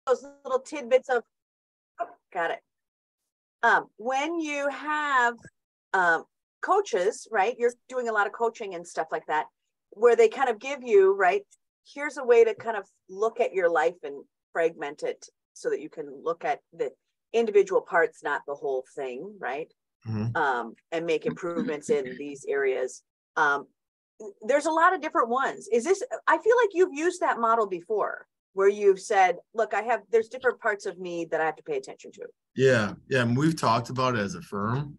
those little tidbits of, oh, got it. When you have coaches, right, you're doing a lot of coaching and stuff like that, where they kind of give you, right, here's a way to kind of look at your life and fragment it so that you can look at the individual parts, not the whole thing, right? Mm-hmm. And make improvements in these areas. There's a lot of different ones. I feel like you've used that model before, where you've said, look, there's different parts of me that I have to pay attention to. Yeah. And we've talked about it as a firm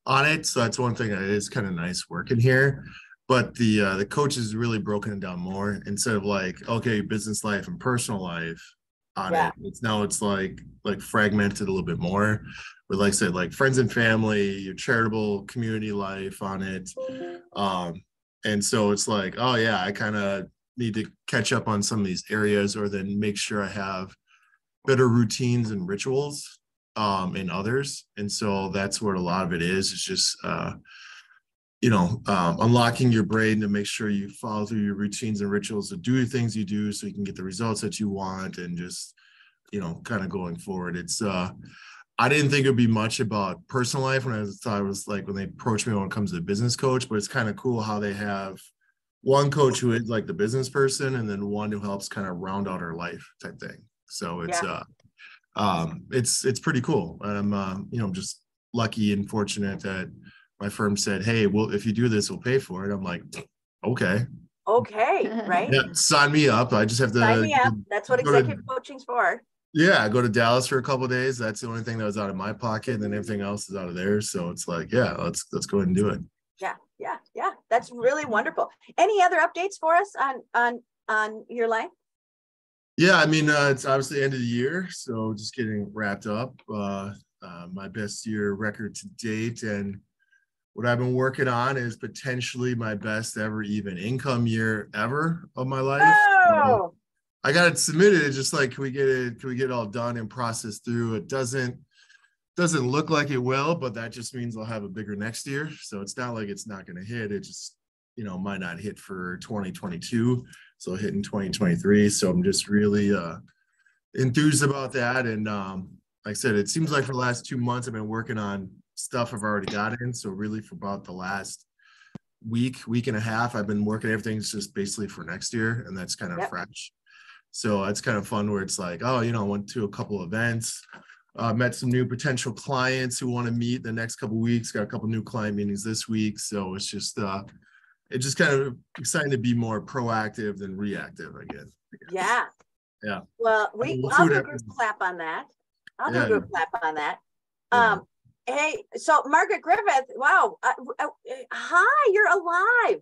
on it. So that's one thing that is kind of nice working here. But the coach has really broken it down more, instead of like, okay, business life and personal life on it. It's like fragmented a little bit more. But like I said, like friends and family, your charitable community life on it. And so it's like, oh yeah, I kind of need to catch up on some of these areas, or then make sure I have better routines and rituals in others. And so that's what a lot of it is. It's just, unlocking your brain to make sure you follow through your routines and rituals to do the things you do so you can get the results that you want, and just, kind of going forward. It's, I didn't think it'd be much about personal life when I thought it was like when they approached me when it comes to the business coach, but it's kind of cool how they have one coach who is like the business person, and then one who helps kind of round out our life type thing. So it's, it's pretty cool. And I'm just lucky and fortunate that my firm said, hey, well, if you do this, we'll pay for it. I'm like, okay, right? Yeah, sign me up. I just have to sign me up. That's what executive coaching's for. Yeah, I go to Dallas for a couple of days. That's the only thing that was out of my pocket, and then everything else is out of theirs. So it's like, yeah, let's go ahead and do it. Yeah. That's really wonderful. Any other updates for us on your life? Yeah, I mean, it's obviously end of the year, so just getting wrapped up. My best year record to date, and what I've been working on is potentially my best ever even income year ever of my life. Oh. I got it submitted. It's just like, can we get it all done and processed through? It doesn't look like it will, but that just means I'll have a bigger next year. So it's not like it's not going to hit. It just, might not hit for 2022. So hit in 2023. So I'm just really enthused about that. And like I said, it seems like for the last 2 months, I've been working on stuff I've already got in. So really for about the last week and a half, I've been working everything's just basically for next year. And that's kind of fresh. So it's kind of fun where it's like, oh, I went to a couple events, met some new potential clients who want to meet the next couple of weeks, got a couple new client meetings this week. So it's just kind of exciting to be more proactive than reactive, I guess. Yeah. Well, I'll do a group clap on that. Hey, so Margaret Griffith, wow. Hi, you're alive.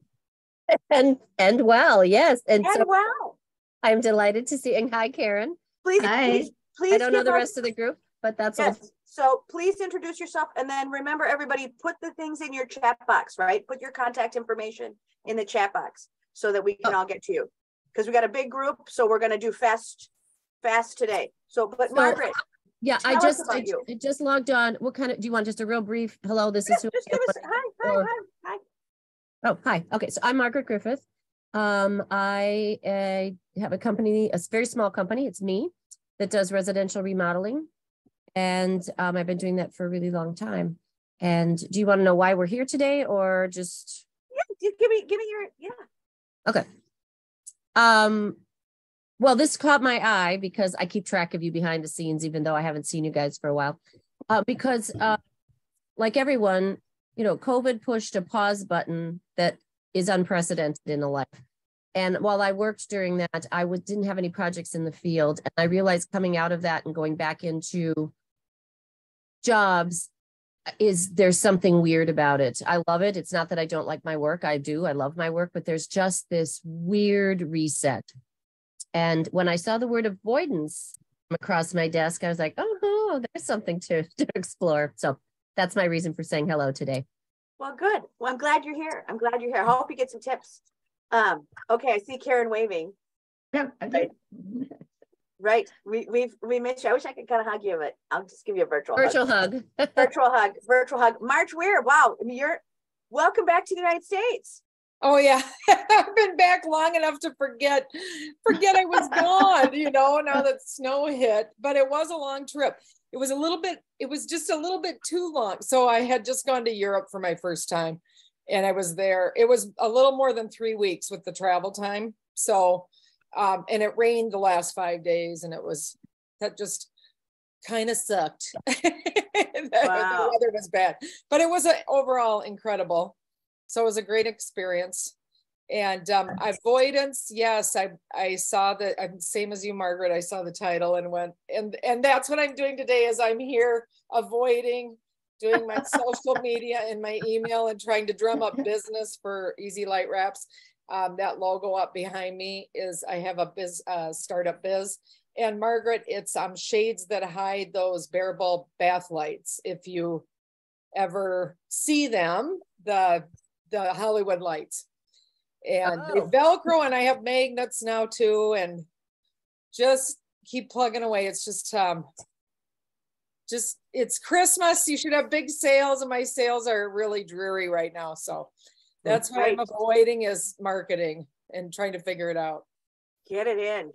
And well, yes. And well. I'm delighted to see. And hi, Karen. Please. I don't know the rest of the group, but that's all. So please introduce yourself, and then remember, everybody, put the things in your chat box, right? Put your contact information in the chat box so that we can all get to you, because we got a big group. So we're going to do fast today. But Margaret. Yeah, I just logged on. What kind of, do you want just a real brief hello? This is who just give us hi. Oh, hi. Okay, so I'm Margaret Griffith. I have a company, a very small company. It's me that does residential remodeling. And I've been doing that for a really long time. And do you want to know why we're here today, or just? Yeah, give me your, Okay. Well, this caught my eye because I keep track of you behind the scenes, even though I haven't seen you guys for a while. Because like everyone, COVID pushed a pause button that is unprecedented in a life. And while I worked during that, I didn't have any projects in the field. And I realized coming out of that and going back into jobs, there's something weird about it. I love it. It's not that I don't like my work. I do. I love my work, but there's just this weird reset. And when I saw the word avoidance across my desk, I was like, oh, there's something to explore. So that's my reason for saying hello today. Well, good. Well, I'm glad you're here. I hope you get some tips. Okay, I see Karen waving. Yeah, okay. Right. We missed you. I wish I could kind of hug you, but I'll just give you a virtual hug. Virtual hug. March Weir. Wow. Welcome back to the United States. Oh yeah, I've been back long enough to forget I was gone, now that snow hit, but it was a long trip. It was just a little bit too long. So I had just gone to Europe for my first time and I was there. It was a little more than 3 weeks with the travel time. So, and it rained the last 5 days and that just kind of sucked. The weather was bad, but it was overall incredible. So it was a great experience. And avoidance, yes, I saw the same as you, Margaret. I saw the title and went, and that's what I'm doing today. Is I'm here avoiding doing my social media and my email and trying to drum up business for Easy Light Wraps. That logo up behind me is I have a startup biz. And Margaret, it's shades that hide those bare bulb bath lights. If you ever see them, the Hollywood lights, and they Velcro, and I have magnets now too, and just keep plugging away. It's just it's Christmas. You should have big sales, and my sales are really dreary right now. So that's what I'm avoiding is marketing and trying to figure it out. Get it in.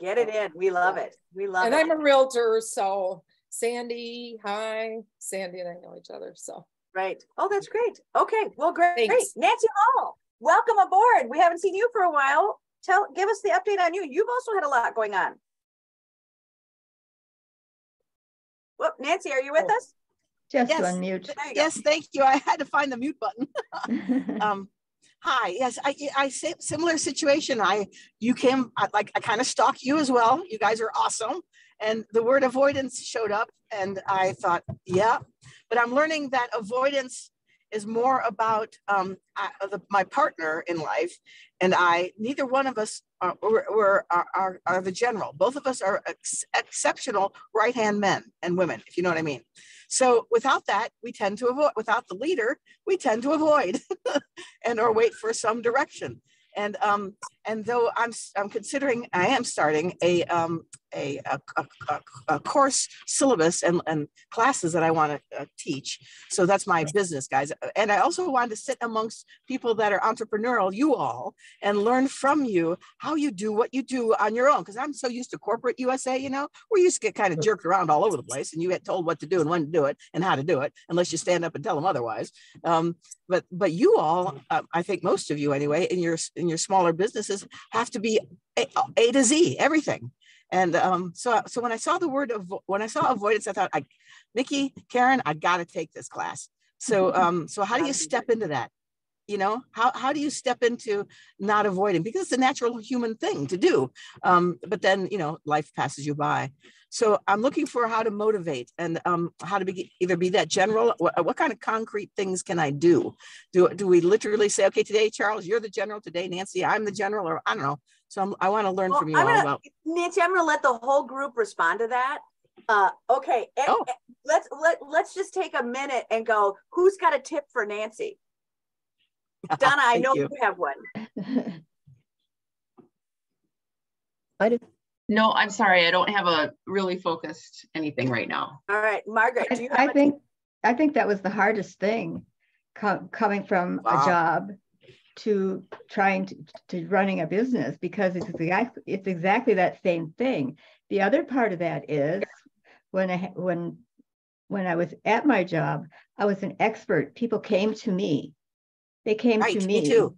We love it. And I'm a realtor, so Sandy, hi. Sandy and I know each other, so. Right. Oh, that's great. Okay. Well, great. Thanks. Nancy Hall, welcome aboard. We haven't seen you for a while. Give us the update on you. You've also had a lot going on. Whoop, Nancy, are you with us? Just to unmute. Yes, thank you. I had to find the mute button. Hi. Yes, I similar situation. You came, I kind of stalked you as well. You guys are awesome. And the word avoidance showed up and I thought, yeah, but I'm learning that avoidance is more about my partner in life and neither one of us are the general. Both of us are exceptional right-hand men and women, if you know what I mean. So without that, we tend to avoid, without the leader, we tend to avoid or wait for some direction. And though I'm considering, I am starting a course syllabus and classes that I want to teach. So that's my business, guys. And I also wanted to sit amongst people that are entrepreneurial, you all, and learn from you how you do what you do on your own. Because I'm so used to corporate USA, where you just get kind of jerked around all over the place and you get told what to do and when to do it and how to do it, unless you stand up and tell them otherwise. But you all, I think most of you anyway, in your smaller businesses have to be A to Z, everything. And so when I saw avoidance, I thought, Nikki, Karen, I got to take this class. So so how do you step into that? How do you step into not avoiding? Because it's a natural human thing to do. But then, life passes you by. So I'm looking for how to motivate and how to either be that general. What kind of concrete things can I do? Do we literally say, okay, today, Charles, you're the general. Today, Nancy, I'm the general, or I don't know. So I want to learn from you all about. Nancy, I'm going to let the whole group respond to that. Okay. Let's just take a minute and go, who's got a tip for Nancy? Donna, I know you have one. I do. No, I'm sorry. I don't have a really focused anything right now. All right, Margaret, do you have I think that was the hardest thing, coming from a job to trying to running a business, because it's exactly that same thing. The other part of that is when I was at my job, I was an expert. People came to me. They came to me. Me too.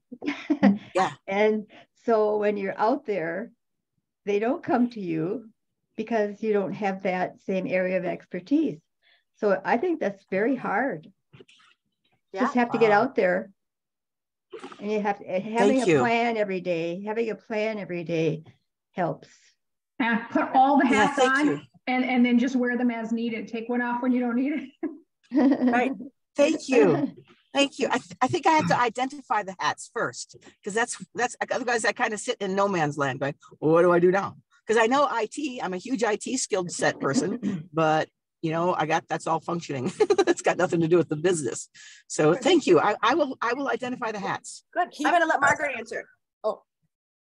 Yeah. And so when you're out there, they don't come to you because you don't have that same area of expertise. So I think that's very hard. Yeah. Just have to get out there, and you have to, having a plan every day. Having a plan every day helps. And put all the hats on, and then just wear them as needed. Take one off when you don't need it. Right. Thank you. Thank you. I think I have to identify the hats first, because that's otherwise I kind of sit in no man's land going, well, what do I do now? Because I know IT, I'm a huge IT skilled set person, but that's all functioning. It's got nothing to do with the business. So thank you. I will identify the hats. Good. I'm going to let Margaret answer. Oh,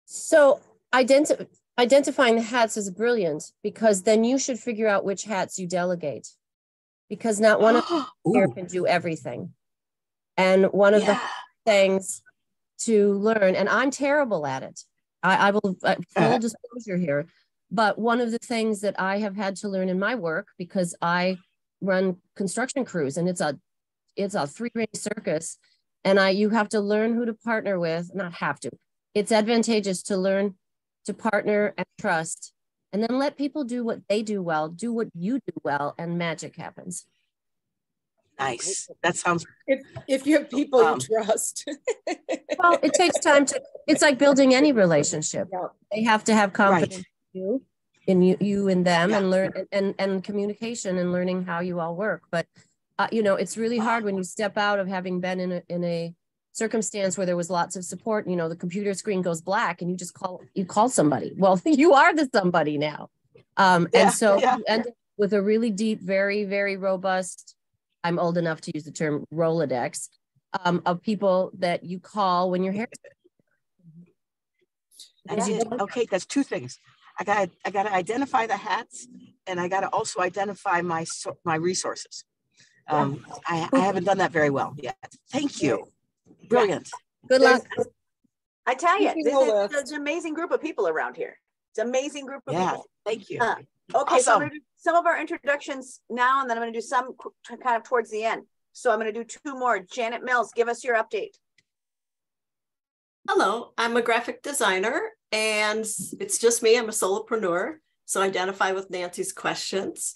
so identifying the hats is brilliant, because then you should figure out which hats you delegate, because not one of them here can do everything. And one of the things to learn, and I'm terrible at it. I will, full disclosure here, but one of the things that I have had to learn in my work, because I run construction crews and it's a 3-ring circus, and you have to learn who to partner with, not have to. It's advantageous to learn to partner and trust, and then let people do what they do well, do what you do well, and magic happens. Nice. That sounds. If you have people you trust. Well, it takes time to. It's like building any relationship. Yeah. They have to have confidence in you and them, and learn and communication and learning how you all work. But you know, it's really hard when you step out of having been in a circumstance where there was lots of support. You know, the computer screen goes black, and you call somebody. Well, you are the somebody now, and so you end up with a really deep, very, very robust. I'm old enough to use the term Rolodex of people that you call when you're here. Okay, that's 2 things. I gotta identify the hats, and I gotta also identify my resources. I haven't done that very well yet. Thank you. Brilliant. Good luck. I tell you, there's an amazing group of people around here. It's an amazing group of people. Thank you. Okay, awesome. So I'm going to do some of our introductions now, and then I'm going to do some kind of towards the end. So I'm going to do 2 more. Janet Mills, give us your update. Hello, I'm a graphic designer, and it's just me. I'm a solopreneur, so identify with Nancy's questions.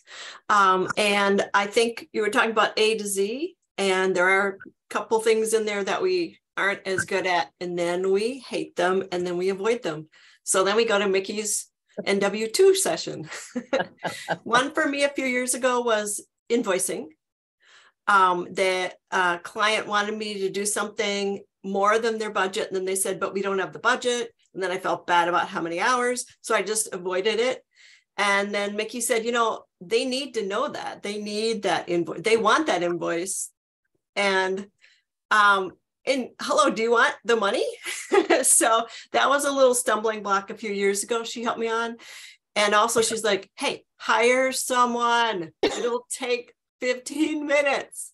And I think you were talking about A to Z, and there are a couple things in there that we aren't as good at, and then we hate them, and then we avoid them. So then we go to Mickey's NW2 session. One for me a few years ago was invoicing. The client wanted me to do something more than their budget, and then they said, but we don't have the budget. And then I felt bad about how many hours, so I just avoided it. And then Mickey said, you know, they need to know that. They need that invoice. They want that invoice. And hello, do you want the money? So that was a little stumbling block a few years ago. She helped me on. And also she's like, hey, hire someone. It'll take 15 minutes.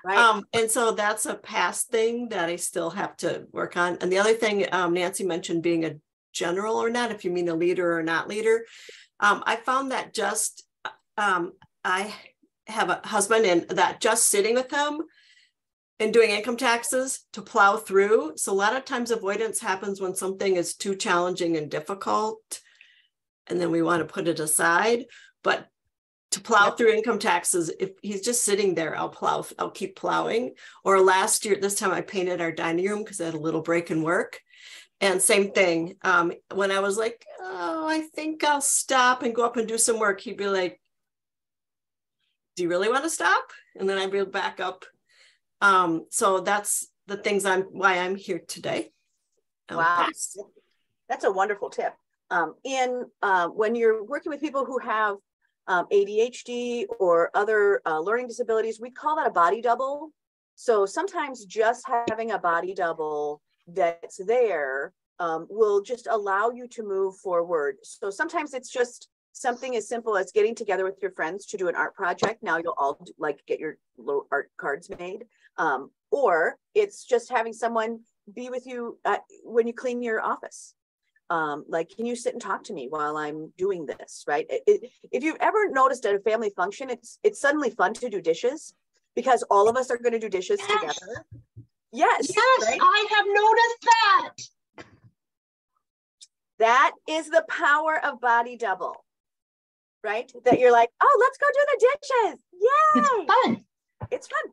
Right. And so that's a past thing that I still have to work on. And the other thing, Nancy mentioned being a general or not, if you mean a leader or not leader. I found that I have a husband, and that just sitting with him and doing income taxes to plow through. So a lot of times avoidance happens when something is too challenging and difficult, and then we want to put it aside. But to plow through income taxes, if he's just sitting there, I'll keep plowing. Or last year, this time I painted our dining room because I had a little break in work. And same thing, when I was like, oh, I think I'll stop and go up and do some work, he'd be like, do you really want to stop? And then I'd be back up. So that's the things why I'm here today. Wow, that's a wonderful tip. When you're working with people who have ADHD or other learning disabilities, we call that a body double. So sometimes just having a body double that's there will just allow you to move forward. So sometimes it's just something as simple as getting together with your friends to do an art project. Now you'll all get your little art cards made. Or it's just having someone be with you when you clean your office. Like, can you sit and talk to me while I'm doing this, right? If you've ever noticed at a family function, it's suddenly fun to do dishes because all of us are going to do dishes together. Yes, right? I have noticed that. That is the power of body double, right? That you're like, oh, let's go do the dishes. Yay! It's fun. It's fun.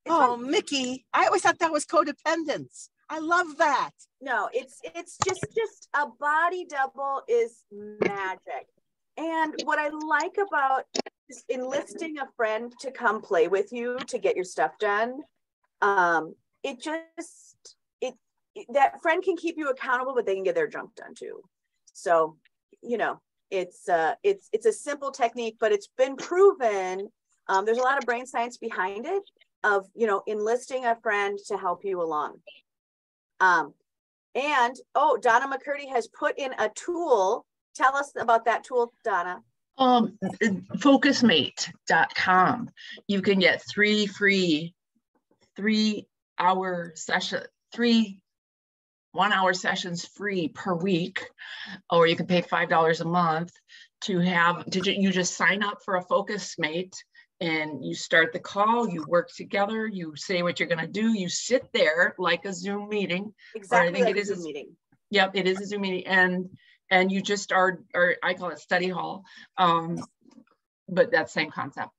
Fun. Mickey, I always thought that was codependence. I love that. No, it's just a body double is magic. And what I like about just enlisting a friend to come play with you to get your stuff done, that friend can keep you accountable, but they can get their junk done too. So, you know, it's a simple technique, but it's been proven. There's a lot of brain science behind it of, you know, enlisting a friend to help you along. Donna McCurdy has put in a tool. Tell us about that tool, Donna. Focusmate.com. You can get 3 free 3-hour 3 1-hour sessions free per week, or you can pay $5 a month to have, you just sign up for a focus mate and you start the call, you work together, you say what you're going to do, you sit there like a Zoom meeting. Exactly, or I think like it is a Zoom meeting. Yep, it is a Zoom meeting, and you just are, or I call it study hall, but that same concept.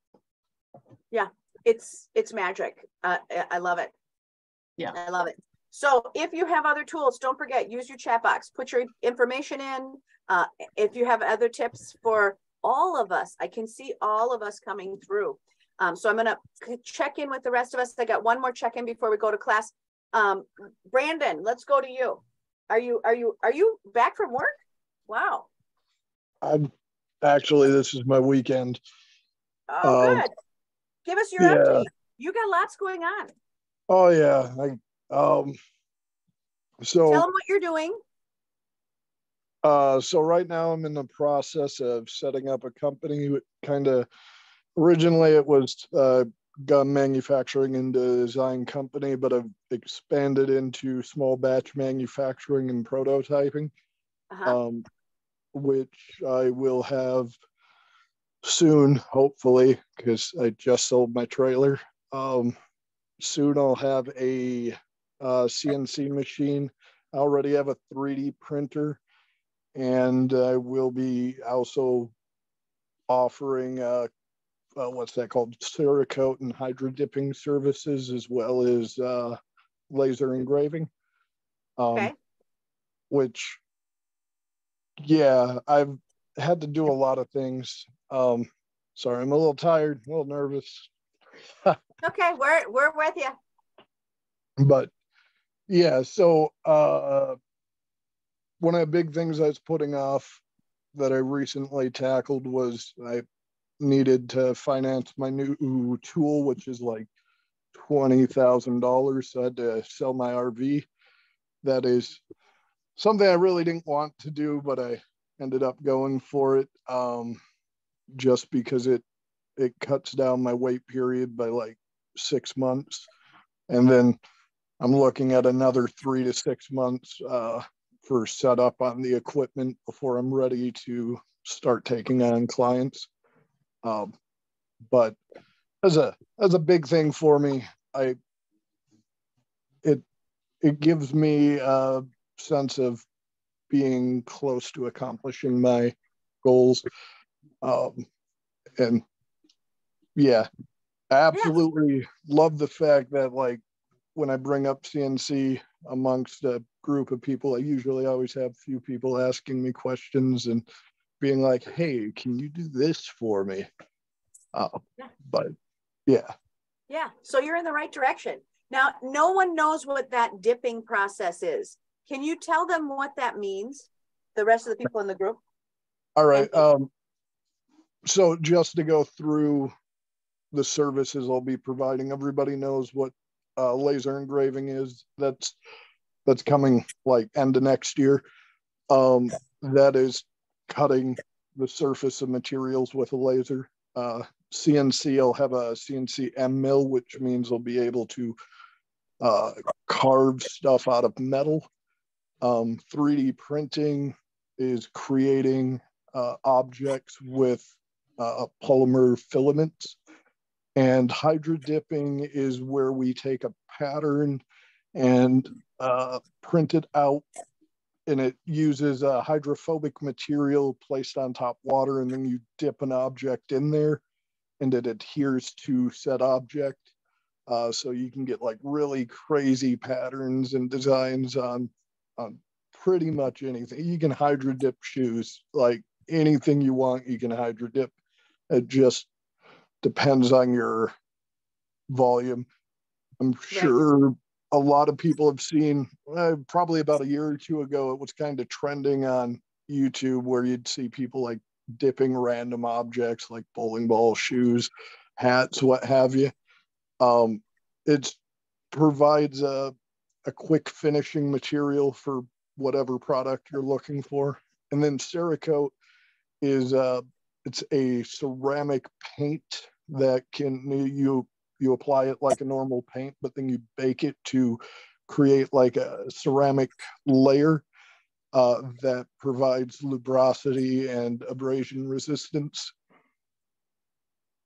Yeah, it's magic. I love it. Yeah, I love it. So if you have other tools, don't forget, use your chat box, put your information in. If you have other tips for all of us, I can see all of us coming through. So I'm gonna check in with the rest of us. I got one more check-in before we go to class. Brandon, let's go to you. Are you back from work? Wow. I'm actually, this is my weekend. Oh, good. Give us your update. You got lots going on. Oh yeah. So tell them what you're doing. So right now I'm in the process of setting up a company. Kind of originally it was gun manufacturing and design company, but I've expanded into small batch manufacturing and prototyping, which I will have soon, hopefully, because I just sold my trailer. Soon I'll have a CNC machine. I already have a 3D printer, and I will be also offering what's that called? Cerakote and hydro dipping services, as well as laser engraving. Okay. Which, yeah, I've had to do a lot of things. Sorry, I'm a little tired, a little nervous. Okay, we're with you. But yeah, so one of the big things I was putting off that I recently tackled was I needed to finance my new tool, which is like $20,000. So I had to sell my RV. That is something I really didn't want to do, but I ended up going for it, just because it cuts down my wait period by like 6 months. And then I'm looking at another 3 to 6 months for setup on the equipment before I'm ready to start taking on clients. But as a big thing for me, it gives me a sense of being close to accomplishing my goals. And yeah, I absolutely love the fact that, like, when I bring up CNC amongst a group of people, I usually always have a few people asking me questions and being like, hey, can you do this for me? But yeah. Yeah, so you're in the right direction. Now, no one knows what that dipping process is. Can you tell them what that means? The rest of the people in the group? All right. So just to go through the services I'll be providing, everybody knows what laser engraving is. That's coming like end of next year. That is cutting the surface of materials with a laser. CNC, I'll have a CNC M mill, which means I'll be able to carve stuff out of metal. 3D printing is creating objects with polymer filaments. And hydro dipping is where we take a pattern and print it out, and it uses a hydrophobic material placed on top water, and then you dip an object in there and it adheres to said object. So you can get like really crazy patterns and designs on pretty much anything. You can hydro dip shoes, like anything you want, you can hydro dip. It just depends on your volume. I'm sure a lot of people have seen, probably about a year or two ago, it was kind of trending on YouTube where you'd see people like dipping random objects like bowling balls, shoes, hats, what have you. It provides a quick finishing material for whatever product you're looking for. And then Cerakote is it's a ceramic paint that can you apply it like a normal paint, but then you bake it to create like a ceramic layer that provides lubrosity and abrasion resistance.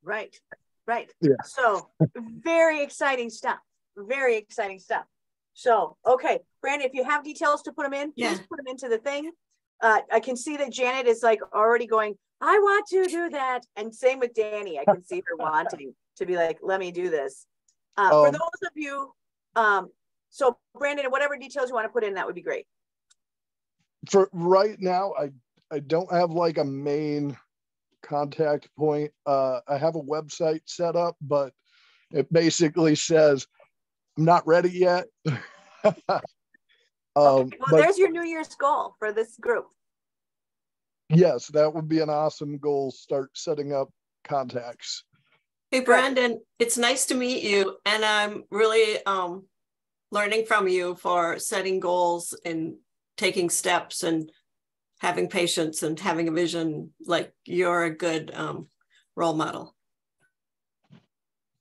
Right, right. Yeah. So very exciting stuff. Very exciting stuff. So, okay, Brandon, if you have details to put them in, please put them into the thing. I can see that Janet is like already going, I want to do that. And same with Danny. I can see her wanting to be like, let me do this. For those of you, so Brandon, whatever details you want to put in, that would be great. For right now, I don't have like a main contact point. I have a website set up, but it basically says I'm not ready yet. Well, but there's your New Year's goal for this group. Yes, that would be an awesome goal. Start setting up contacts. Hey, Brandon, it's nice to meet you. And I'm really learning from you for setting goals and taking steps and having patience and having a vision. Like, you're a good role model.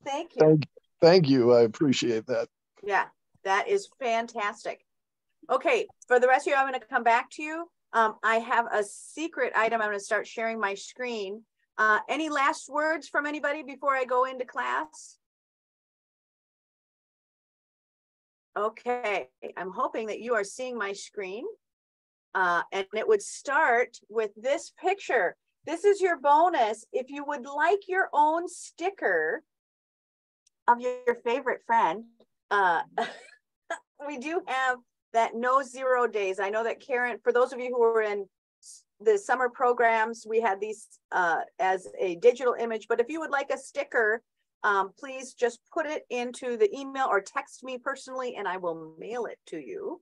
Thank you. Thank you. I appreciate that. Yeah, that is fantastic. Okay, for the rest of you, I'm going to come back to you. I have a secret item. I'm going to start sharing my screen. Any last words from anybody before I go into class? Okay, I'm hoping that you are seeing my screen. And it would start with this picture. This is your bonus. If you would like your own sticker of your favorite friend, we do have that no 0 days. I know that Karen, for those of you who were in the summer programs, we had these as a digital image, but if you would like a sticker, please just put it into the email or text me personally and I will mail it to you.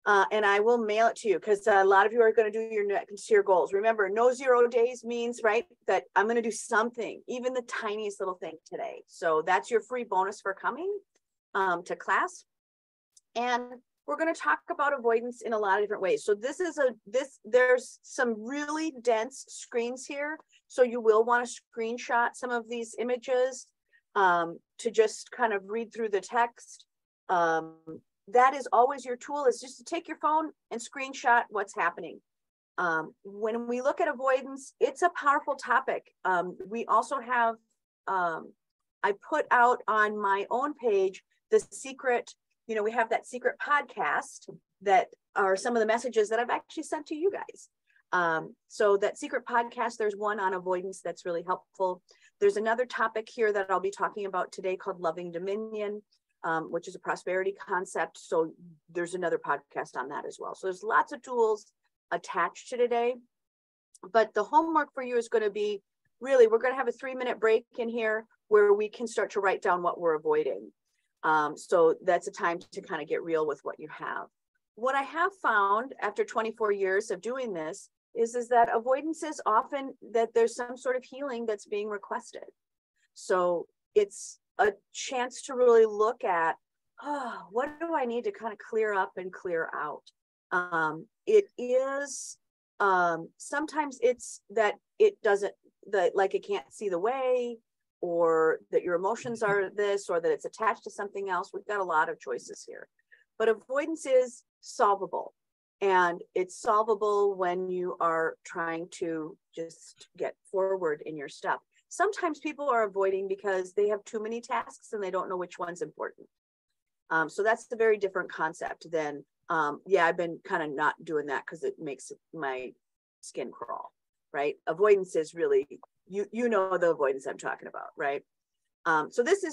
And I will mail it to you because a lot of you are going to do your goals. Remember, no 0 days means, right, that I'm going to do something, even the tiniest little thing today. So that's your free bonus for coming to class. And we're going to talk about avoidance in a lot of different ways. So there's some really dense screens here. So you will want to screenshot some of these images to just kind of read through the text. That is always your tool, is just to take your phone and screenshot what's happening. When we look at avoidance, it's a powerful topic. We also have, I put out on my own page, the secret, we have that secret podcast that are some of the messages that I've actually sent to you guys. So that secret podcast, there's one on avoidance that's really helpful. There's another topic here that I'll be talking about today called Loving Dominion, which is a prosperity concept. So there's another podcast on that as well. So there's lots of tools attached to today. But the homework for you is going to be, really, we're going to have a 3-minute break in here where we can start to write down what we're avoiding. So that's a time to kind of get real with what you have. What I have found after 24 years of doing this is that avoidance is often that there's some sort of healing that's being requested. So it's a chance to really look at, what do I need to kind of clear up and clear out? It is, sometimes it's that it doesn't, like it can't see the way, or that your emotions are this, or that it's attached to something else. We've got a lot of choices here. But avoidance is solvable. And it's solvable when you are trying to just get forward in your stuff. Sometimes people are avoiding because they have too many tasks and they don't know which one's important. So that's a very different concept than, I've been kind of not doing that because it makes my skin crawl, right? Avoidance is really, you know the avoidance I'm talking about, right? So this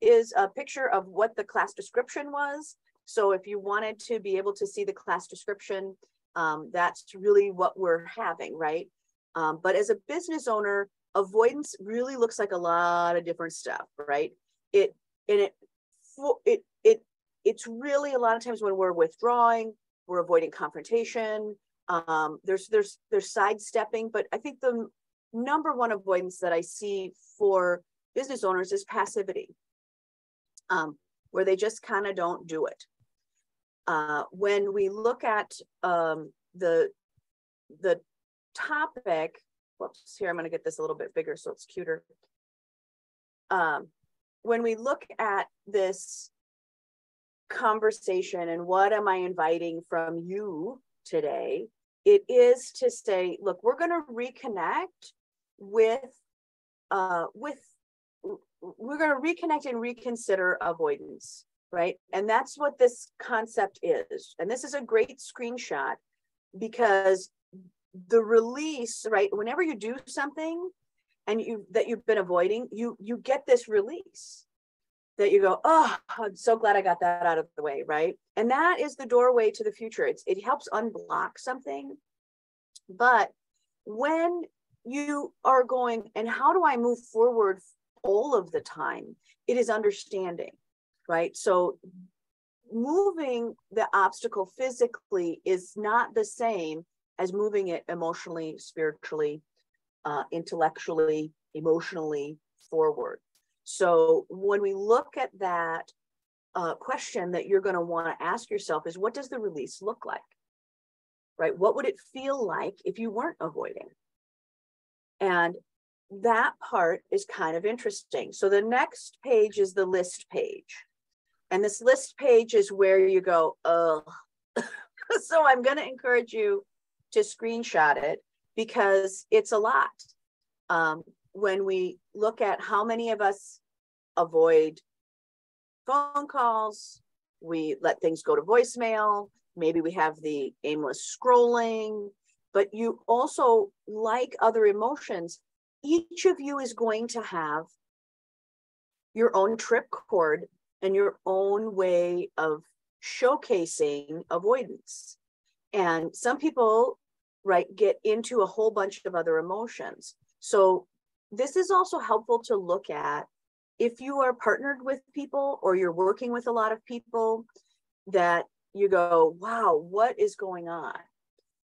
is a picture of what the class description was. So if you wanted to be able to see the class description, that's really what we're having, right? But as a business owner, avoidance really looks like a lot of different stuff, right? It's really a lot of times when we're withdrawing, we're avoiding confrontation. There's sidestepping, but I think the number one avoidance that I see for business owners is passivity, where they just kind of don't do it. When we look at the topic, whoops, here, I'm going to get this a little bit bigger so it's cuter. When we look at this conversation and what am I inviting from you today, it is to say, look, we're going to reconnect with we're going to reconnect and reconsider avoidance, right? And that's what this concept is. And this is a great screenshot, because the release, right? Whenever you do something and you've been avoiding, you get this release that you go, oh, I'm so glad I got that out of the way, right? And that is the doorway to the future. It helps unblock something. But when you are going, and how do I move forward all of the time? It is understanding, right? So moving the obstacle physically is not the same as moving it emotionally, spiritually, intellectually, emotionally forward. So when we look at that question that you're going to want to ask yourself is, what does the release look like? Right? What would it feel like if you weren't avoiding? And that part is kind of interesting. So the next page is the list page. And this list page is where you go, oh. So I'm going to encourage you to screenshot it, because it's a lot. When we look at how many of us avoid phone calls, we let things go to voicemail, maybe we have the aimless scrolling, but you also, like other emotions, each of you is going to have your own trip cord and your own way of showcasing avoidance. And some people, right, get into a whole bunch of other emotions. So this is also helpful to look at if you are partnered with people or you're working with a lot of people, that you go, wow, what is going on?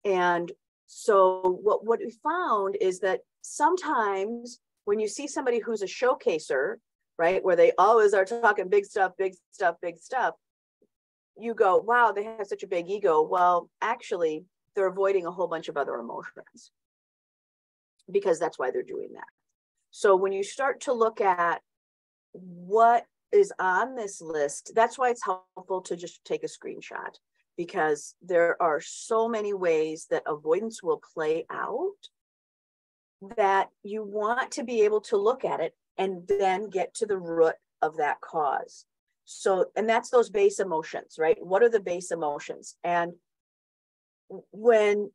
And so what we found is that sometimes when you see somebody who's a showcaser, right, where they always are talking big stuff, big stuff, big stuff, you go, wow, they have such a big ego. Well, actually, they're avoiding a whole bunch of other emotions, because that's why they're doing that. So when you start to look at what is on this list, that's why it's helpful to just take a screenshot, because there are so many ways that avoidance will play out that you want to be able to look at it and then get to the root of that cause. So, and that's those base emotions, right? What are the base emotions? And when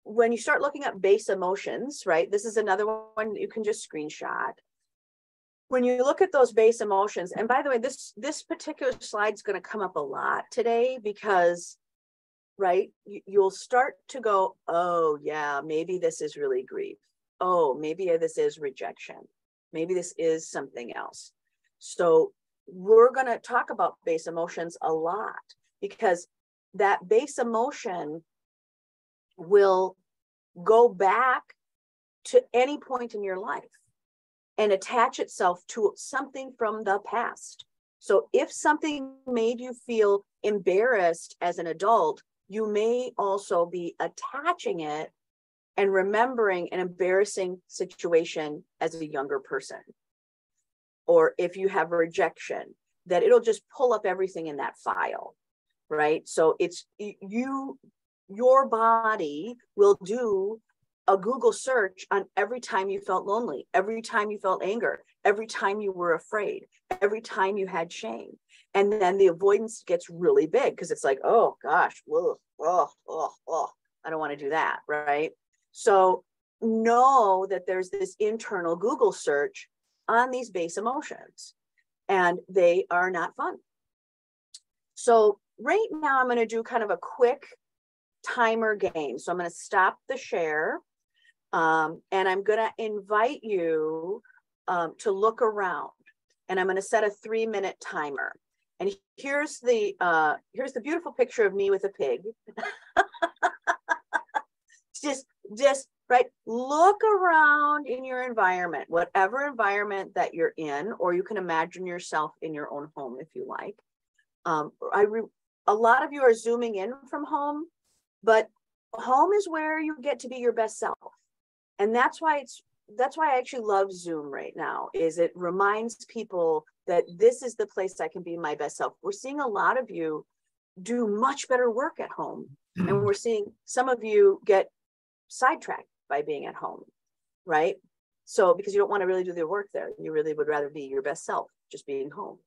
you start looking at base emotions, right, this is another one you can just screenshot. When you look at those base emotions, and by the way, this particular slide is going to come up a lot today, because, right, you'll start to go, oh yeah, maybe this is really grief. Oh, maybe this is rejection. Maybe this is something else. So we're going to talk about base emotions a lot, because that base emotion will go back to any point in your life and attach itself to something from the past. So if something made you feel embarrassed as an adult, you may also be attaching it and remembering an embarrassing situation as a younger person. Or if you have a rejection, that it'll just pull up everything in that file, right? So it's your body will do a Google search on every time you felt lonely, every time you felt anger, every time you were afraid, every time you had shame. And then the avoidance gets really big, because it's like, oh gosh, I don't want to do that, right? So know that there's this internal Google search on these base emotions, and they are not fun. So right now I'm going to do kind of a quick timer game. So I'm going to stop the share, and I'm going to invite you to look around, and I'm going to set a 3-minute timer. And here's the beautiful picture of me with a pig. just right, look around in your environment, whatever environment that you're in, or you can imagine yourself in your own home if you like. A lot of you are zooming in from home, but home is where you get to be your best self. And that's why I actually love Zoom right now, is it reminds people that this is the place I can be my best self. We're seeing a lot of you do much better work at home. And we're seeing some of you get sidetracked by being at home, right? So because you don't want to really do the work there, you really would rather be your best self, just being home.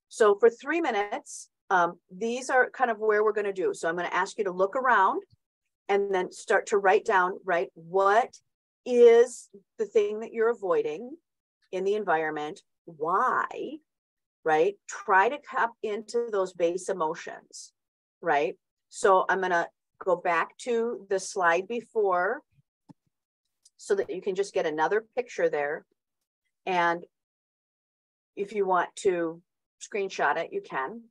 So for 3 minutes, these are kind of where we're going to do. So I'm going to ask you to look around and then start to write down, right? What is the thing that you're avoiding in the environment? Why, right? Try to tap into those base emotions, right? So I'm going to go back to the slide before so that you can just get another picture there. And if you want to screenshot it, you can.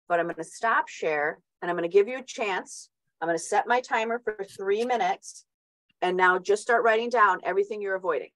But I'm going to stop share and I'm going to give you a chance. I'm going to set my timer for 3 minutes. And now just start writing down everything you're avoiding.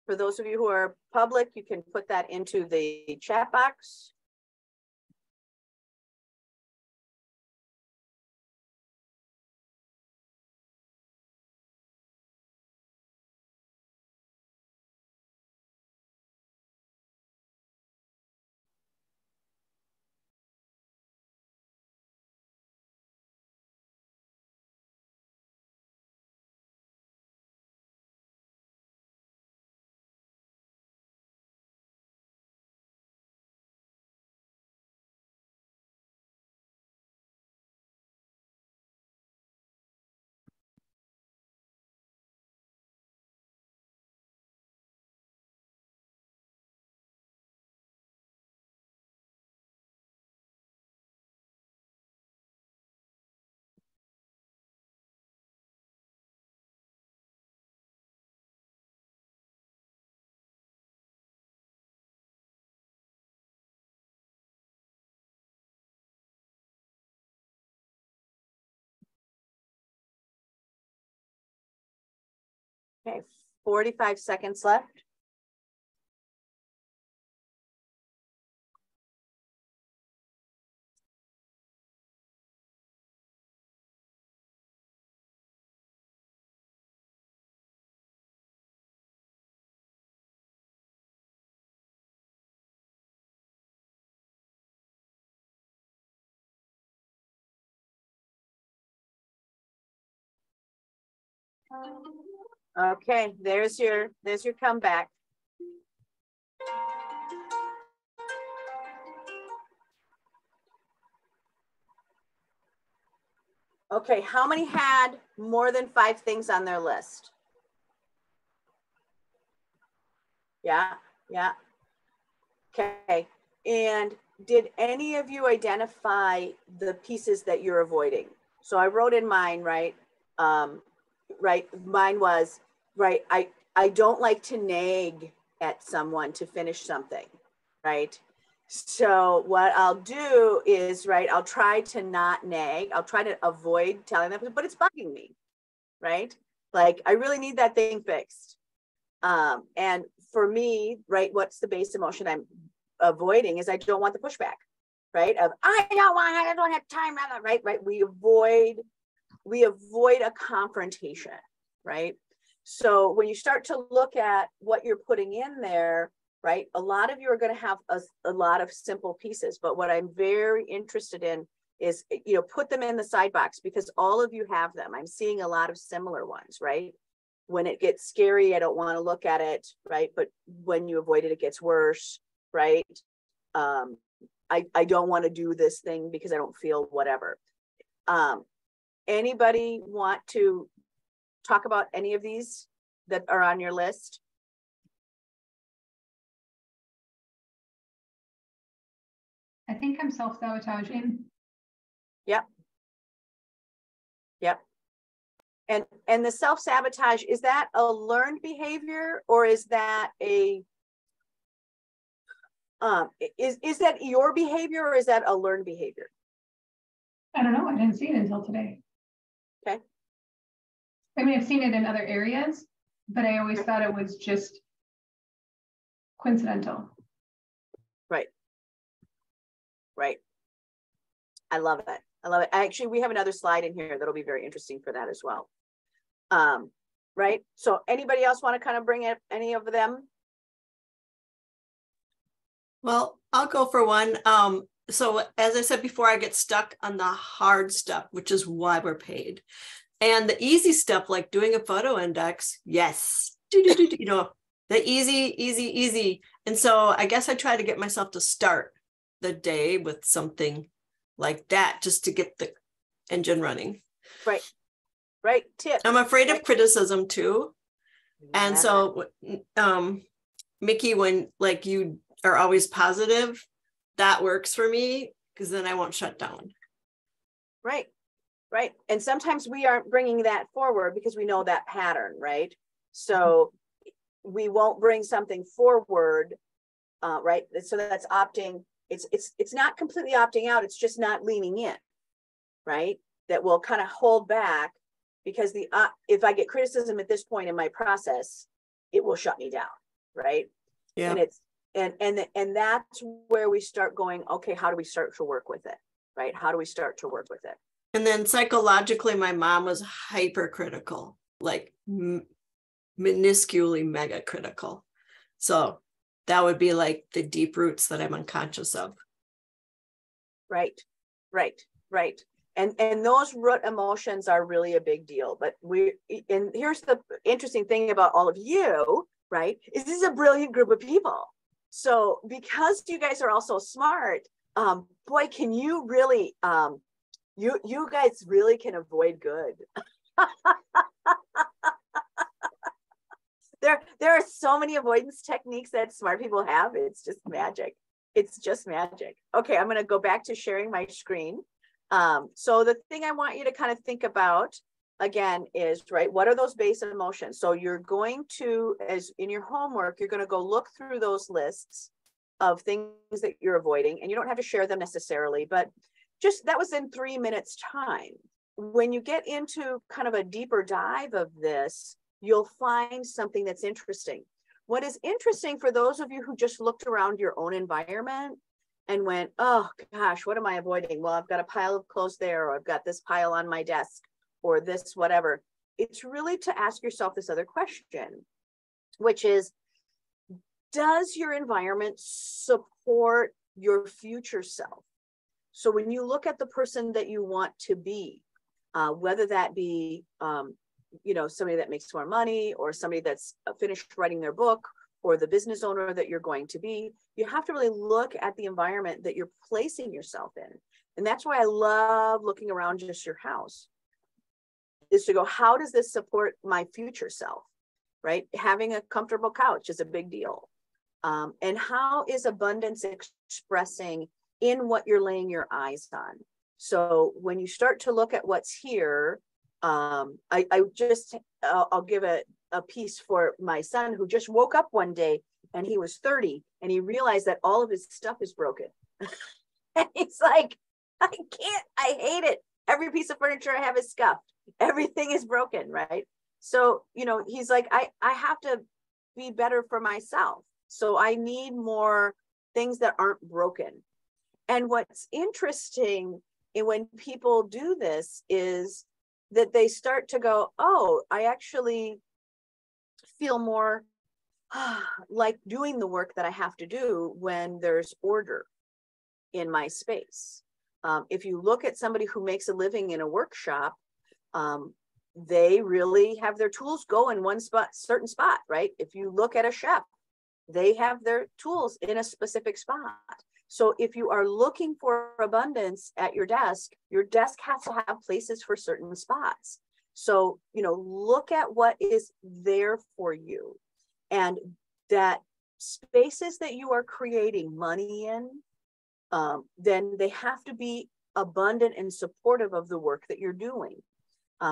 For those of you who are public, you can put that into the chat box. Okay, 45 seconds left. Okay, there's your comeback. Okay, how many had more than 5 things on their list? Yeah, yeah. Okay, and did any of you identify the pieces that you're avoiding? So I wrote in mine, right? Right, mine was, right, I don't like to nag at someone to finish something, right? So what I'll do is, right, I'll try to not nag. I'll try to avoid telling them, but it's bugging me, right? Like, I really need that thing fixed. And for me, right, what's the base emotion I'm avoiding is I don't want the pushback, right? Of I don't have time, right? We avoid a confrontation, right? So when you start to look at what you're putting in there, right, a lot of you are going to have a lot of simple pieces, but what I'm very interested in is, you know, put them in the side box because all of you have them. I'm seeing a lot of similar ones, right? When it gets scary, I don't want to look at it, right? But when you avoid it, it gets worse, right? I don't want to do this thing because I don't feel whatever. Anybody want to talk about any of these that are on your list? I think I'm self-sabotaging. Yep. Yep. And the self-sabotage, is that a learned behavior, or is that a is that your behavior, or is that a learned behavior? I don't know. I didn't see it until today. Okay. I mean, I've seen it in other areas, but I always thought it was just coincidental. Right. Right. I love it. I love it. Actually, we have another slide in here that'll be very interesting for that as well. Right. So anybody else want to kind of bring up any of them? Well, I'll go for one. So as I said before, I get stuck on the hard stuff, which is why we're paid. And the easy stuff, like doing a photo index, yes, you know, the easy. And so I guess I try to get myself to start the day with something like that, just to get the engine running. Right. Right. Tip. I'm afraid of criticism too. And so, Mickey, when like you are always positive, that works for me, because then I won't shut down. Right. Right. And sometimes we aren't bringing that forward because we know that pattern, right? So we won't bring something forward, right? So that's opting. It's not completely opting out. It's just not leaning in, right? That will kind of hold back, because if I get criticism at this point in my process, it will shut me down, right? Yeah. And it's and that's where we start going, okay, how do we start to work with it, right? How do we start to work with it? And then psychologically, my mom was hypercritical, like minusculely mega critical. So that would be like the deep roots that I'm unconscious of. Right. And those root emotions are really a big deal. But and here's the interesting thing about all of you, right? Is this is a brilliant group of people. So because you guys are all so smart, boy, can you really, you guys really can avoid good. There are so many avoidance techniques that smart people have. It's just magic. It's just magic. Okay, I'm going to go back to sharing my screen. So the thing I want you to kind of think about again is, right, what are those base emotions? So you're going to, as in your homework, you're going to go look through those lists of things that you're avoiding, and you don't have to share them necessarily, but just that was in 3 minutes time. When you get into kind of a deeper dive of this, you'll find something that's interesting. What is interesting for those of you who just looked around your own environment and went, oh gosh, what am I avoiding? Well, I've got a pile of clothes there, or I've got this pile on my desk, or this, whatever. It's really to ask yourself this other question, which is, does your environment support your future self? So when you look at the person that you want to be, whether that be, you know, somebody that makes more money, or somebody that's finished writing their book, or the business owner that you're going to be, you have to really look at the environment that you're placing yourself in. And that's why I love looking around just your house, is to go, how does this support my future self, right? Having a comfortable couch is a big deal. And how is abundance expressing in what you're laying your eyes on? So when you start to look at what's here, I'll give a piece for my son, who just woke up one day and he was 30 and he realized that all of his stuff is broken. And he's like, I hate it. Every piece of furniture I have is scuffed. Everything is broken, right? So, you know, he's like, I have to be better for myself. So I need more things that aren't broken. And what's interesting when people do this is that they start to go, oh, I actually feel more like doing the work that I have to do when there's order in my space. If you look at somebody who makes a living in a workshop, they really have their tools go in one certain spot, right? If you look at a chef, they have their tools in a specific spot. So if you are looking for abundance at your desk has to have places for certain spots. So, you know, look at what is there for you, and that spaces that you are creating money in, then they have to be abundant and supportive of the work that you're doing.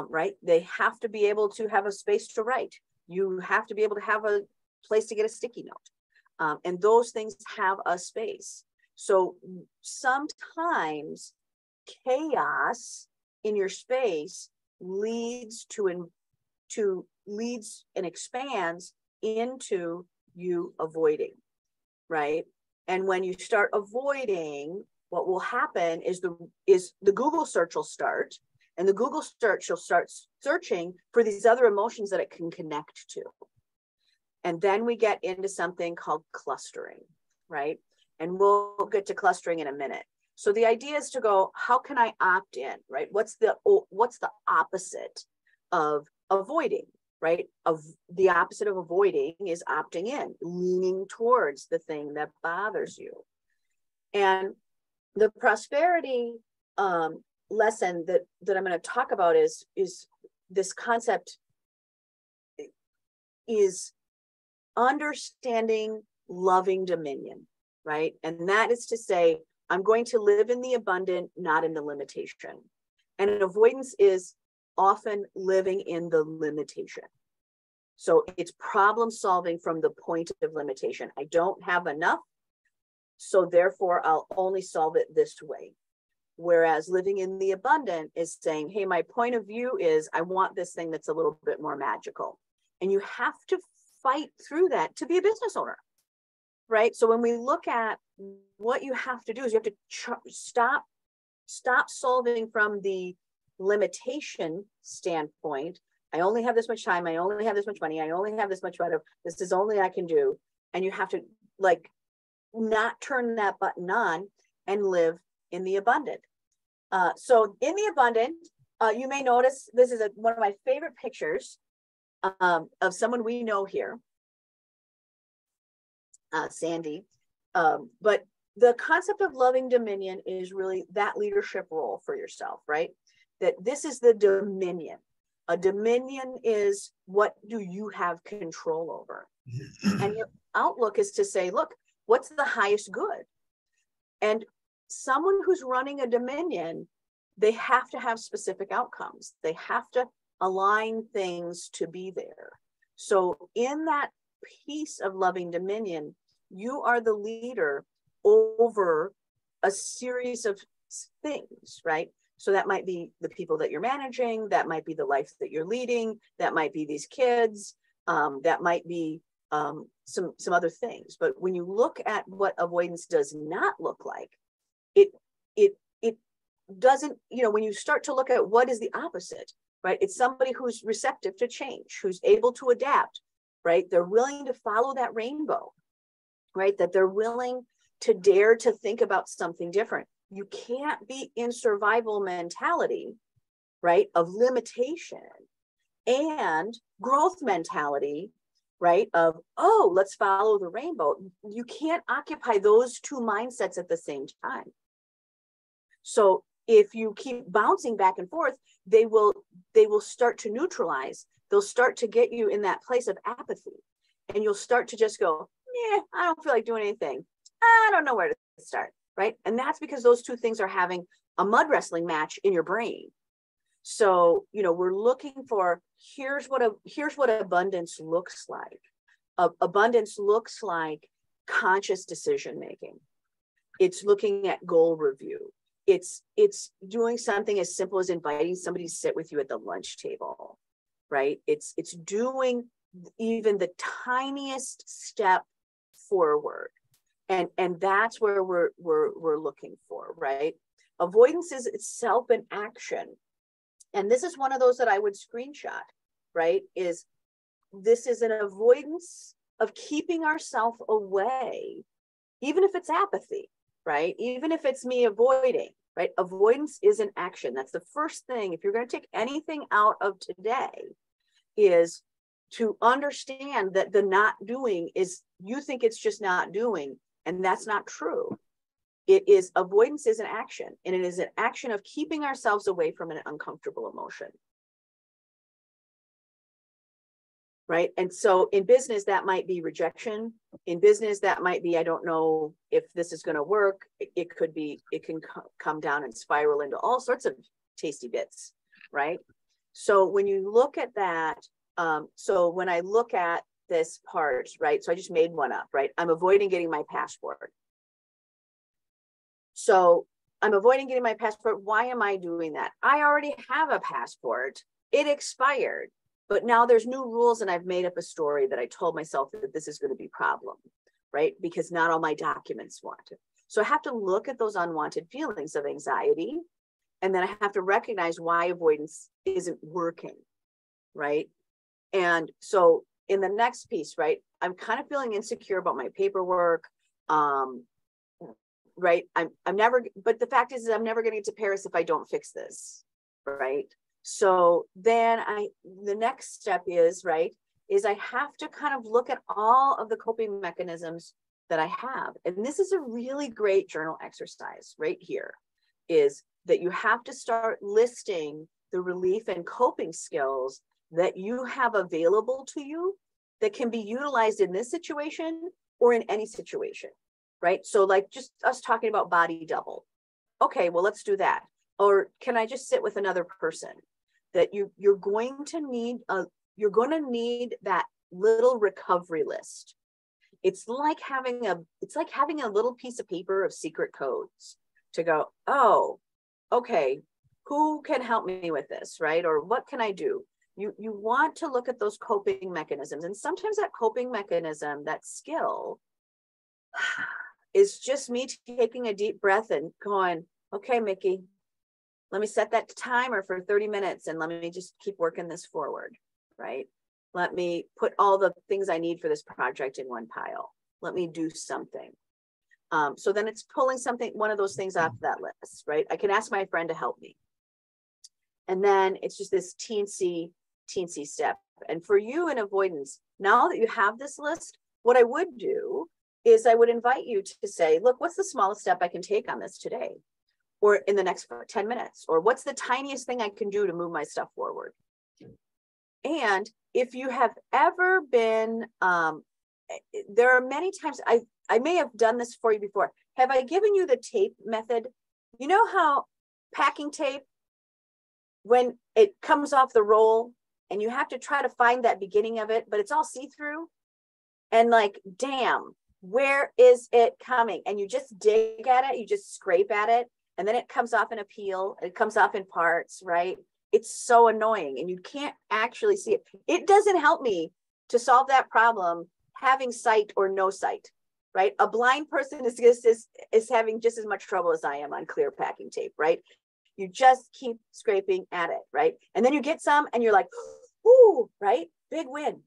right? They have to be able to have a space to write. You have to be able to have a place to get a sticky note. And those things have a space. So sometimes chaos in your space leads leads and expands into you avoiding, right? And when you start avoiding, what will happen is the Google search will start, and the Google search will start searching for these other emotions that it can connect to. And then we get into something called clustering, right? And we'll get to clustering in a minute. So the idea is to go, how can I opt in, right? What's the opposite of avoiding, right? The opposite of avoiding is opting in, leaning towards the thing that bothers you. And the prosperity lesson that I'm going to talk about is this concept is understanding loving dominion, right? And that is to say, I'm going to live in the abundant, not in the limitation. And avoidance is often living in the limitation. So it's problem solving from the point of limitation. I don't have enough, so therefore I'll only solve it this way. Whereas living in the abundant is saying, hey, my point of view is I want this thing that's a little bit more magical. And you have to fight through that to be a business owner, right? So when we look at what you have to do is you have to stop solving from the limitation standpoint. I only have this much time. I only have this much money. I only have this much money. This is only I can do. And you have to not turn that button on and live in the abundant. So in the abundant, you may notice this is one of my favorite pictures of someone we know here, Sandy. But the concept of loving dominion is really that leadership role for yourself, right? That this is the dominion. A dominion is what do you have control over? And your outlook is to say, look, what's the highest good? And someone who's running a dominion, they have to have specific outcomes. They have to align things to be there. So in that piece of loving dominion, you are the leader over a series of things, right? So that might be the people that you're managing, that might be the life that you're leading, that might be these kids, that might be some other things. But when you look at what avoidance does not look like, it doesn't, when you start to look at what is the opposite, right? It's somebody who's receptive to change, who's able to adapt, right? They're willing to follow that rainbow, right? That they're willing to dare to think about something different. You can't be in survival mentality, right? Of limitation and growth mentality, right? Of, oh, let's follow the rainbow. You can't occupy those two mindsets at the same time. So if you keep bouncing back and forth, they will start to neutralize. They'll start to get you in that place of apathy. And you'll start to just go, yeah, I don't feel like doing anything. I don't know where to start, right? And that's because those two things are having a mud wrestling match in your brain. So, we're looking for, here's what abundance looks like. Abundance looks like conscious decision-making. It's looking at goal review. It's doing something as simple as inviting somebody to sit with you at the lunch table, right? It's doing even the tiniest step forward. And that's where we're looking for, right? Avoidance is itself an action. And this is one of those that I would screenshot, right? This is an avoidance of keeping ourselves away, even if it's apathy, right? Even if it's me avoiding, right? Avoidance is an action. That's the first thing. If you're going to take anything out of today, is to understand that the not doing is, you think it's just not doing, and that's not true. Avoidance is an action, and it is an action of keeping ourselves away from an uncomfortable emotion. Right? And so in business, that might be rejection. In business, that might be, I don't know if this is going to work. It can come down and spiral into all sorts of tasty bits, right? So when you look at that, so when I look at this part, right? So I just made one up, right? I'm avoiding getting my passport. So I'm avoiding getting my passport. Why am I doing that? I already have a passport. It expired, but now there's new rules and I've made up a story that I told myself that this is going to be a problem, right? Because not all my documents want it. So I have to look at those unwanted feelings of anxiety, and then I have to recognize why avoidance isn't working, right? And so in the next piece, right, I'm kind of feeling insecure about my paperwork, right? I'm never, but the fact is I'm never going to get to Paris if I don't fix this, right? So then the next step is, right, is I have to kind of look at all of the coping mechanisms that I have. And this is a really great journal exercise right here, is that you have to start listing the relief and coping skills that you have available to you that can be utilized in this situation or in any situation, right? So like just us talking about body double. Okay, well, let's do that. Or can I just sit with another person? That you're going to need that little recovery list. It's like having a little piece of paper of secret codes to go, oh, okay, who can help me with this, right? Or what can I do? You want to look at those coping mechanisms. And sometimes that coping mechanism, that skill, is just me taking a deep breath and going, okay, Mickey, let me set that timer for 30 minutes and let me just keep working this forward, right? Let me put all the things I need for this project in one pile. Let me do something. So then it's pulling one of those things off that list, right? I can ask my friend to help me. And then it's just this teensy step. And for you in avoidance, now that you have this list, what I would do is I would invite you to say, look, what's the smallest step I can take on this today? Or in the next 10 minutes? Or what's the tiniest thing I can do to move my stuff forward? And if you have ever been, there are many times, I may have done this for you before. Have I given you the tape method? You know how packing tape, when it comes off the roll and you have to try to find that beginning of it, but it's all see-through and like, damn, where is it coming? And you just dig at it, you just scrape at it, and then it comes off in a peel, it comes off in parts, right? It's so annoying and you can't actually see it. It doesn't help me to solve that problem having sight or no sight, right? A blind person is having just as much trouble as I am on clear packing tape, right? You just keep scraping at it, right? And then you get some and you're like, ooh, right? Big win.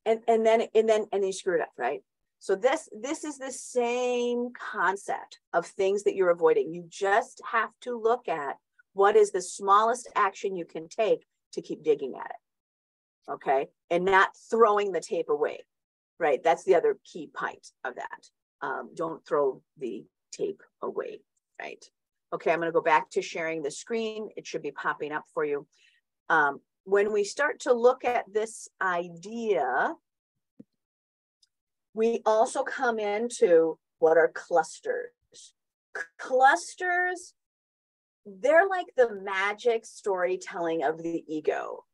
And then you screw it up, right? So this is the same concept of things that you're avoiding. You just have to look at what is the smallest action you can take to keep digging at it, okay? And not throwing the tape away, right? That's the other key point of that. Don't throw the tape away, right? Okay, I'm gonna go back to sharing the screen. It should be popping up for you. When we start to look at this idea, we also come into what are clusters. Clusters, they're like the magic storytelling of the ego.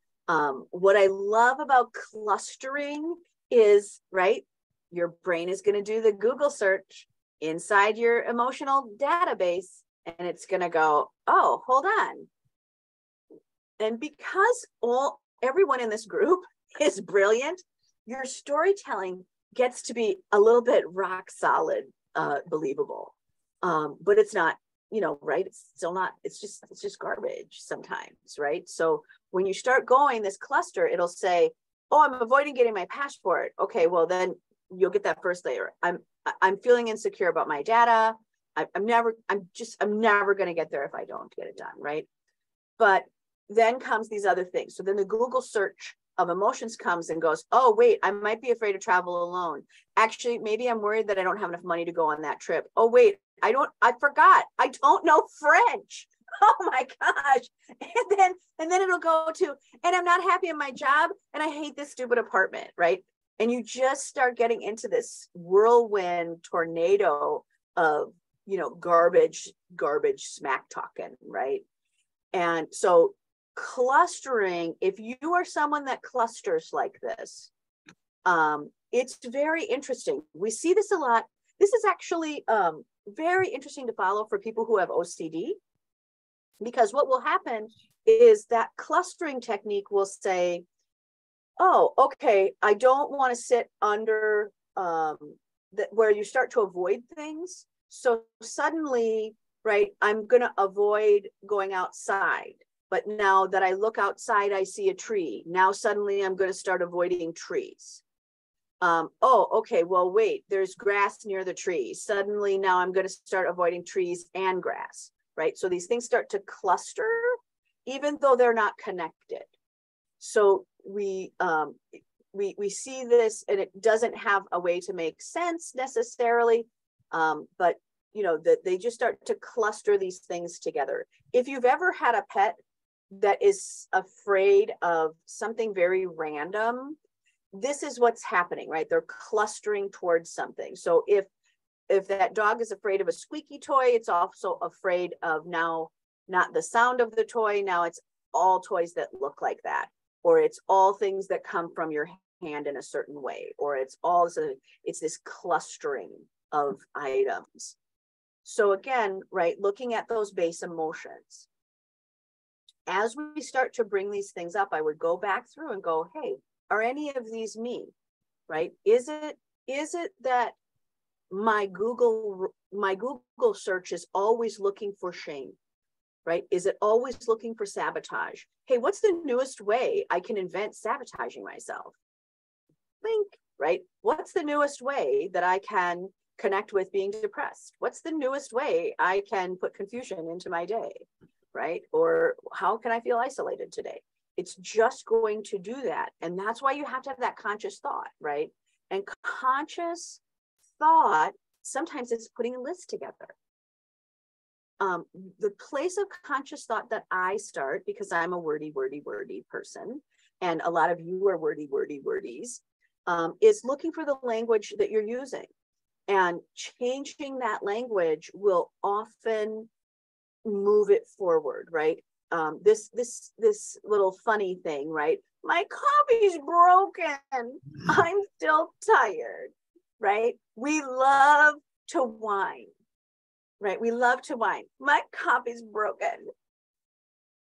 What I love about clustering is, right, your brain is going to do the Google search inside your emotional database, and it's going to go, oh, hold on. And because everyone in this group is brilliant, your storytelling gets to be a little bit rock solid, believable. But it's not, right? It's still not, it's just garbage sometimes, right? So when you start going this cluster, it'll say, oh, I'm avoiding getting my passport. Okay, well then you'll get that first layer. I'm feeling insecure about my data. I'm never going to get there if I don't get it done, right? But then comes these other things. So then the Google search of emotions comes and goes, oh, wait, I might be afraid to travel alone. Actually, maybe I'm worried that I don't have enough money to go on that trip. Oh, wait, I forgot. I don't know French. Oh my gosh. And then it'll go to, and I'm not happy in my job and I hate this stupid apartment, right? And you just start getting into this whirlwind tornado of, garbage smack talking, right? And so clustering, if you are someone that clusters like this, it's very interesting. We see this a lot. This is actually very interesting to follow for people who have OCD, because what will happen is that clustering technique will say, oh, okay, I don't want to sit under where you start to avoid things. So suddenly, right, I'm going to avoid going outside. But now that I look outside, I see a tree. Now suddenly I'm going to start avoiding trees. Oh, okay, well, wait, there's grass near the trees. Suddenly now I'm going to start avoiding trees and grass, right? So these things start to cluster, even though they're not connected. So we see this, and it doesn't have a way to make sense necessarily, but you know, that they just start to cluster these things together. If you've ever had a pet that is afraid of something very random, this is what's happening, right? They're clustering towards something. So if that dog is afraid of a squeaky toy, it's also afraid of now not the sound of the toy. Now it's all toys that look like that, or it's all things that come from your hand in a certain way, or it's this clustering of items. So again, right, looking at those base emotions. As we start to bring these things up, I would go back through and go, hey, are any of these me, right? Is it that my Google search is always looking for shame, right? Is it always looking for sabotage? Hey, what's the newest way I can invent sabotaging myself? Think, right? What's the newest way that I can connect with being depressed? What's the newest way I can put confusion into my day, right? Or how can I feel isolated today? It's just going to do that. And that's why you have to have that conscious thought, right? And conscious thought, sometimes it's putting a list together. The place of conscious thought that I start, because I'm a wordy person, and a lot of you are wordies, is looking for the language that you're using. And changing that language will often move it forward, right? This little funny thing, right? My coffee's broken. I'm still tired, right? We love to whine, right? We love to whine. My coffee's broken.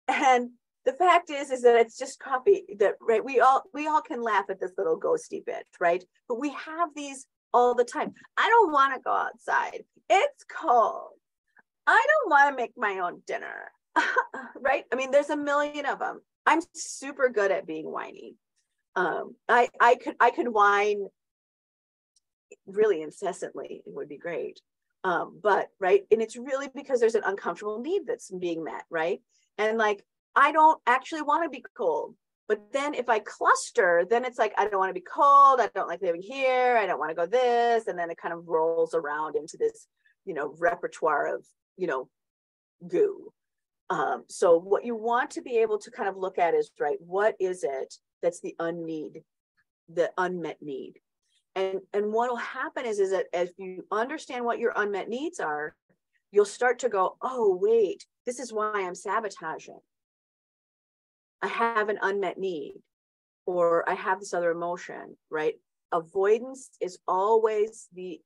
And the fact is that it's just coffee, that, right? We all can laugh at this little ghosty bit, right? But we have these all the time. I don't want to go outside. It's cold. I don't want to make my own dinner, right? I mean, there's a million of them. I'm super good at being whiny. I could whine really incessantly. It would be great. But right, and it's really because there's an uncomfortable need that's being met, right? And like, I don't actually want to be cold. But then if I cluster, then it's like, I don't want to be cold. I don't like living here. I don't want to go this. And then it kind of rolls around into this, you know, repertoire of, you know, goo. So what you want to be able to kind of look at is, right, what is it that's the unmet need? And what will happen is that as you understand what your unmet needs are, you'll start to go, oh, wait, this is why I'm sabotaging. I have an unmet need, or I have this other emotion, right? Avoidance is always the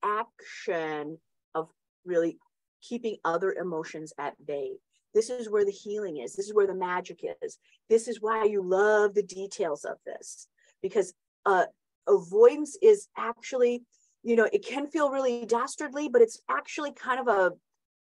action of really keeping other emotions at bay. This is where the healing is. This is where the magic is. This is why you love the details of this, because avoidance is actually, you know, it can feel really dastardly, but it's actually kind of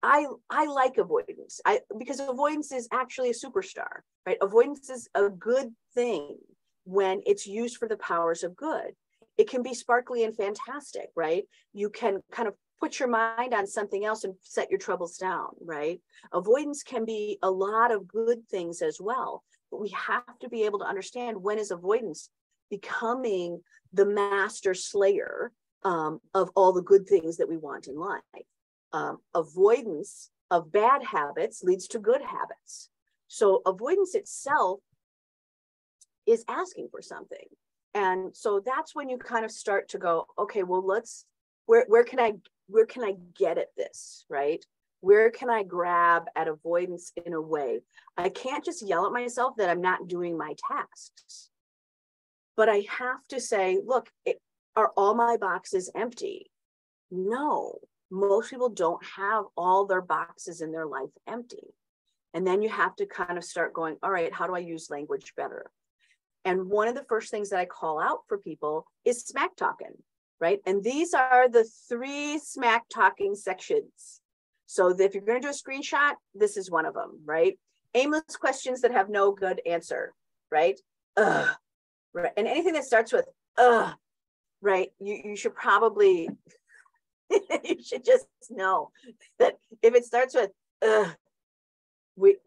I like avoidance. Because avoidance is actually a superstar, right? Avoidance is a good thing when it's used for the powers of good. It can be sparkly and fantastic, right? You can kind of put your mind on something else and set your troubles down, right? Avoidance can be a lot of good things as well, but we have to be able to understand, when is avoidance becoming the master slayer of all the good things that we want in life. Avoidance of bad habits leads to good habits. So avoidance itself is asking for something. And so that's when you kind of start to go, okay, well, where can I get at this, right? Where can I grab at avoidance in a way? I can't just yell at myself that I'm not doing my tasks, but I have to say, look, are all my boxes empty? No, most people don't have all their boxes in their life empty. And then you have to kind of start going, all right, how do I use language better? And one of the first things that I call out for people is smack talking, right? And these are the 3 smack talking sections. So if you're going to do a screenshot, this is one of them, right? Aimless questions that have no good answer, right? Ugh, right. And anything that starts with ugh, right? You should probably, you should just know that if it starts with ugh, we're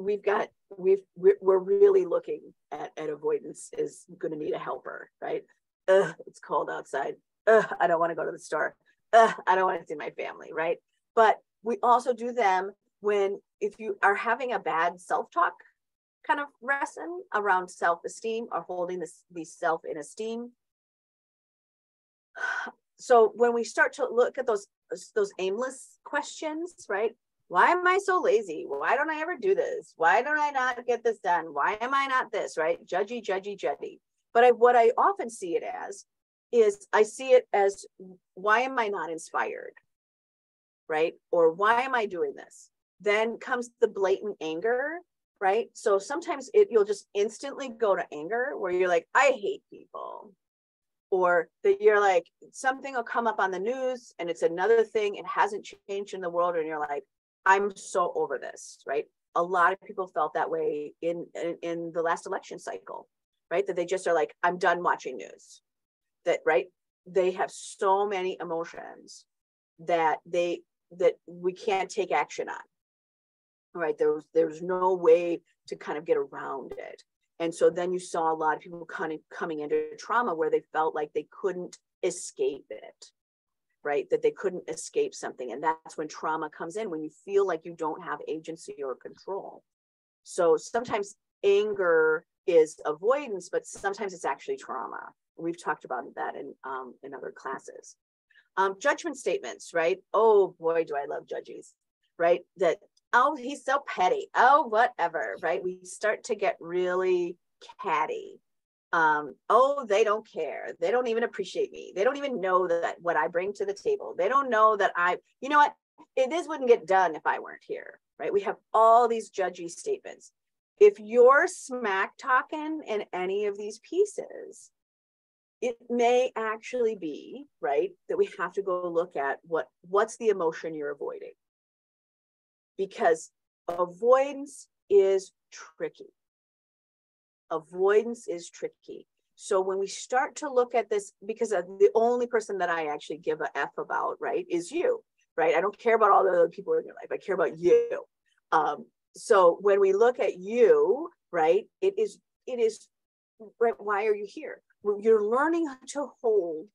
really looking at avoidance is going to need a helper, right? Ugh, it's cold outside. Ugh, I don't want to go to the store. Ugh, I don't want to see my family, right? But we also do them when, if you are having a bad self-talk kind of lesson around self-esteem or holding the self in esteem. So when we start to look at those aimless questions, right? Why am I so lazy? Why don't I ever do this? Why don't I not get this done? Why am I not this, right? Judgy, judgy, judgy. But what I often see it as is I see it as, why am I not inspired? Right? Or why am I doing this? Then comes the blatant anger, right? So sometimes you'll just instantly go to anger where you're like, I hate people. Or that you're like, something will come up on the news and it's another thing, it hasn't changed in the world. And you're like, I'm so over this, right? A lot of people felt that way in the last election cycle, right? That they just are like, I'm done watching news. That, right? They have so many emotions that we can't take action on, right? There's no way to kind of get around it. And so then you saw a lot of people kind of coming into trauma where they felt like they couldn't escape it, right? That they couldn't escape something. And that's when trauma comes in, when you feel like you don't have agency or control. So sometimes anger is avoidance, but sometimes it's actually trauma. We've talked about that in other classes. Judgment statements, right? Oh boy, do I love judges, right? That, oh, he's so petty. Oh, whatever, right? We start to get really catty. Oh, they don't care. They don't even appreciate me. They don't even know that what I bring to the table. They don't know that you know what? This wouldn't get done if I weren't here, right? We have all these judgy statements. If you're smack talking in any of these pieces, it may actually be, right, that we have to go look at what's the emotion you're avoiding. Because avoidance is tricky. Avoidance is tricky. So when we start to look at this, because the only person that I actually give a F about, right, is you, right? I don't care about all the other people in your life. I care about you. So when we look at you, right, it is, right, why are you here? You're learning to hold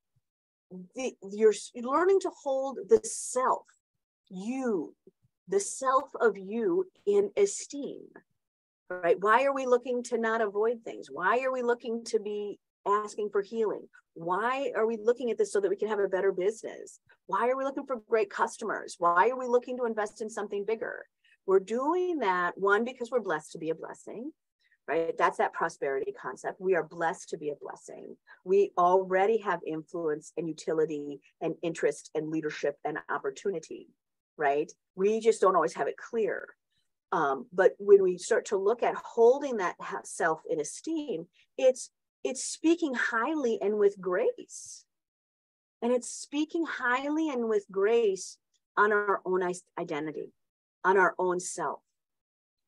you're learning to hold the self, the self of you in esteem, right? Why are we looking to not avoid things? Why are we looking to be asking for healing? Why are we looking at this so that we can have a better business? Why are we looking for great customers? Why are we looking to invest in something bigger? We're doing that, one, because we're blessed to be a blessing, right? That's that prosperity concept. We are blessed to be a blessing. We already have influence and utility and interest and leadership and opportunity, right? We just don't always have it clear. But when we start to look at holding that self in esteem, it's speaking highly and with grace. And it's speaking highly and with grace on our own identity, on our own self.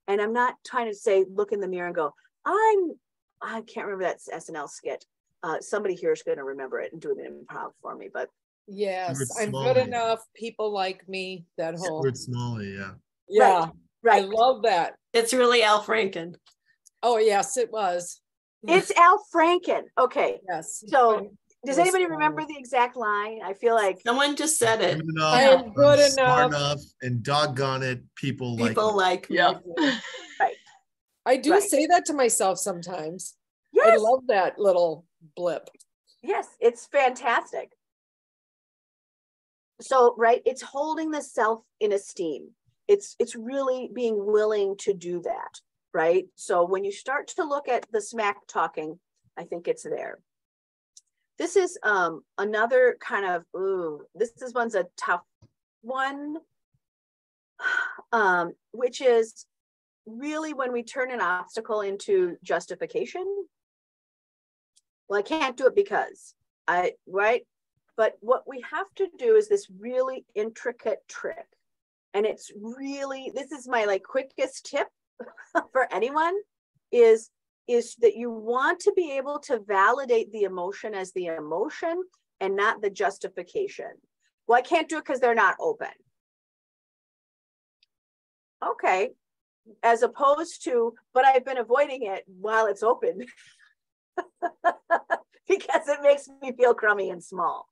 And I'm not trying to say, look in the mirror and go, I can't remember that SNL skit. Somebody here is going to remember it and do an improv for me, but. Yes, I'm good enough. People like me. That whole. Stuart Smalley, yeah. Yeah, right. I love that. It's really Al Franken. Oh, yes, it was. It's Al Franken. Okay. Yes. So does anybody remember the exact line? I feel like someone just said it. I am good enough. Smart enough, and doggone it, people like me. Yep. Right. I do say that to myself sometimes. Yes. I love that little blip. Yes, it's fantastic. So, right, it's holding the self in esteem. It's really being willing to do that, right? So when you start to look at the smack talking, I think it's there. This is another kind of, one's a tough one, which is really when we turn an obstacle into justification. Well, I can't do it because right? But what we have to do is this really intricate trick. And it's really, this is my like quickest tip for anyone is that you want to be able to validate the emotion as the emotion and not the justification. Well, I can't do it because they're not open. Okay. As opposed to, but I've been avoiding it while it's open because it makes me feel crummy and small,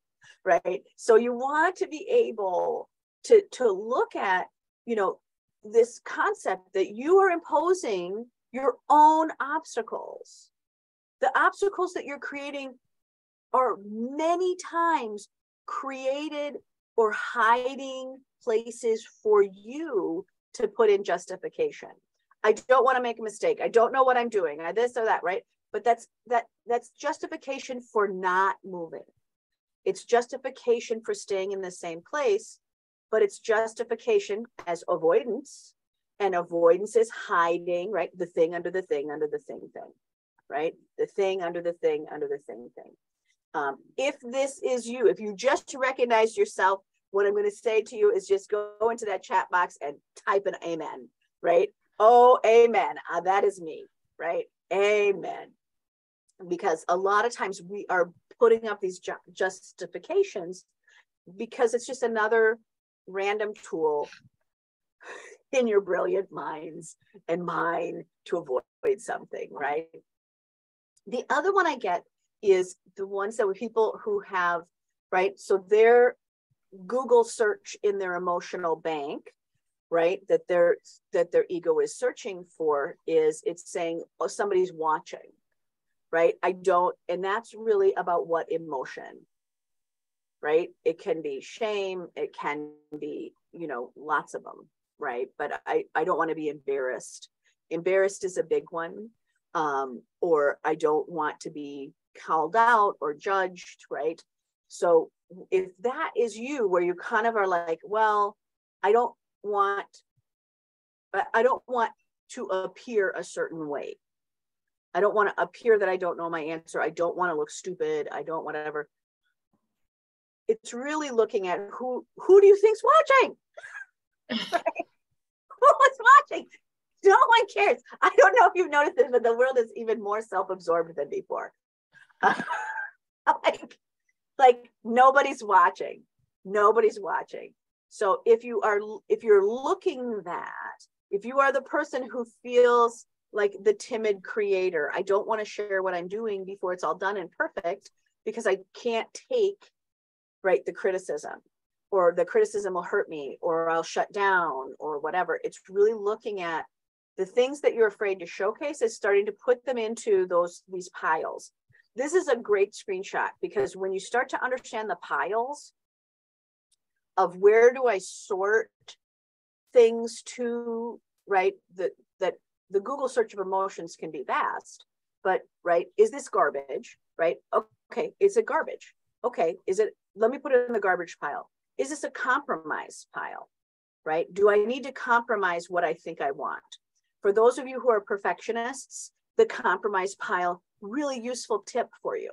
right? So you want to be able to look at, you know, this concept that you are imposing your own obstacles. The obstacles that you're creating are many times created or hiding places for you to put in justification. I don't want to make a mistake. I don't know what I'm doing. I this or that, right? But that's justification for not moving. It's justification for staying in the same place, but it's justification as avoidance. And avoidance is hiding, right? The thing under the thing under the thing, right? The thing under the thing under the thing. If this is you, if you just recognize yourself, what I'm going to say to you is just go into that chat box and type an amen, right? Oh, amen. That is me, right? Amen. Because a lot of times we are putting up these justifications because it's just another random tool in your brilliant minds and mine to avoid something, right? The other one I get is the ones that with people who have, right? So their Google search in their emotional bank, right? That their ego is searching for is it's saying, oh, somebody's watching, right? And that's really about what emotion, right? It can be shame. It can be, you know, lots of them, right? But I don't want to be embarrassed. Embarrassed is a big one. Or I don't want to be called out or judged, right? So if that is you, where you kind of are like, well, I don't want to appear a certain way. I don't want to appear that I don't know my answer. I don't want to look stupid. I don't whatever. It's really looking at who do you think's watching? Right? Who is watching? No one cares. I don't know if you've noticed this, but the world is even more self-absorbed than before. Like nobody's watching. Nobody's watching. So if you're looking that, if you are the person who feels like the timid creator, I don't want to share what I'm doing before it's all done and perfect because I can't take, right, the criticism, or the criticism will hurt me, or I'll shut down, or whatever. It's really looking at the things that you're afraid to showcase is starting to put them into these piles. This is a great screenshot because when you start to understand the piles of where do I sort things to, right, that the Google search of emotions can be vast, but right, is this garbage, right? Okay, is it garbage? Okay, let me put it in the garbage pile. Is this a compromise pile, right? Do I need to compromise what I think I want? For those of you who are perfectionists, the compromise pile, really useful tip for you,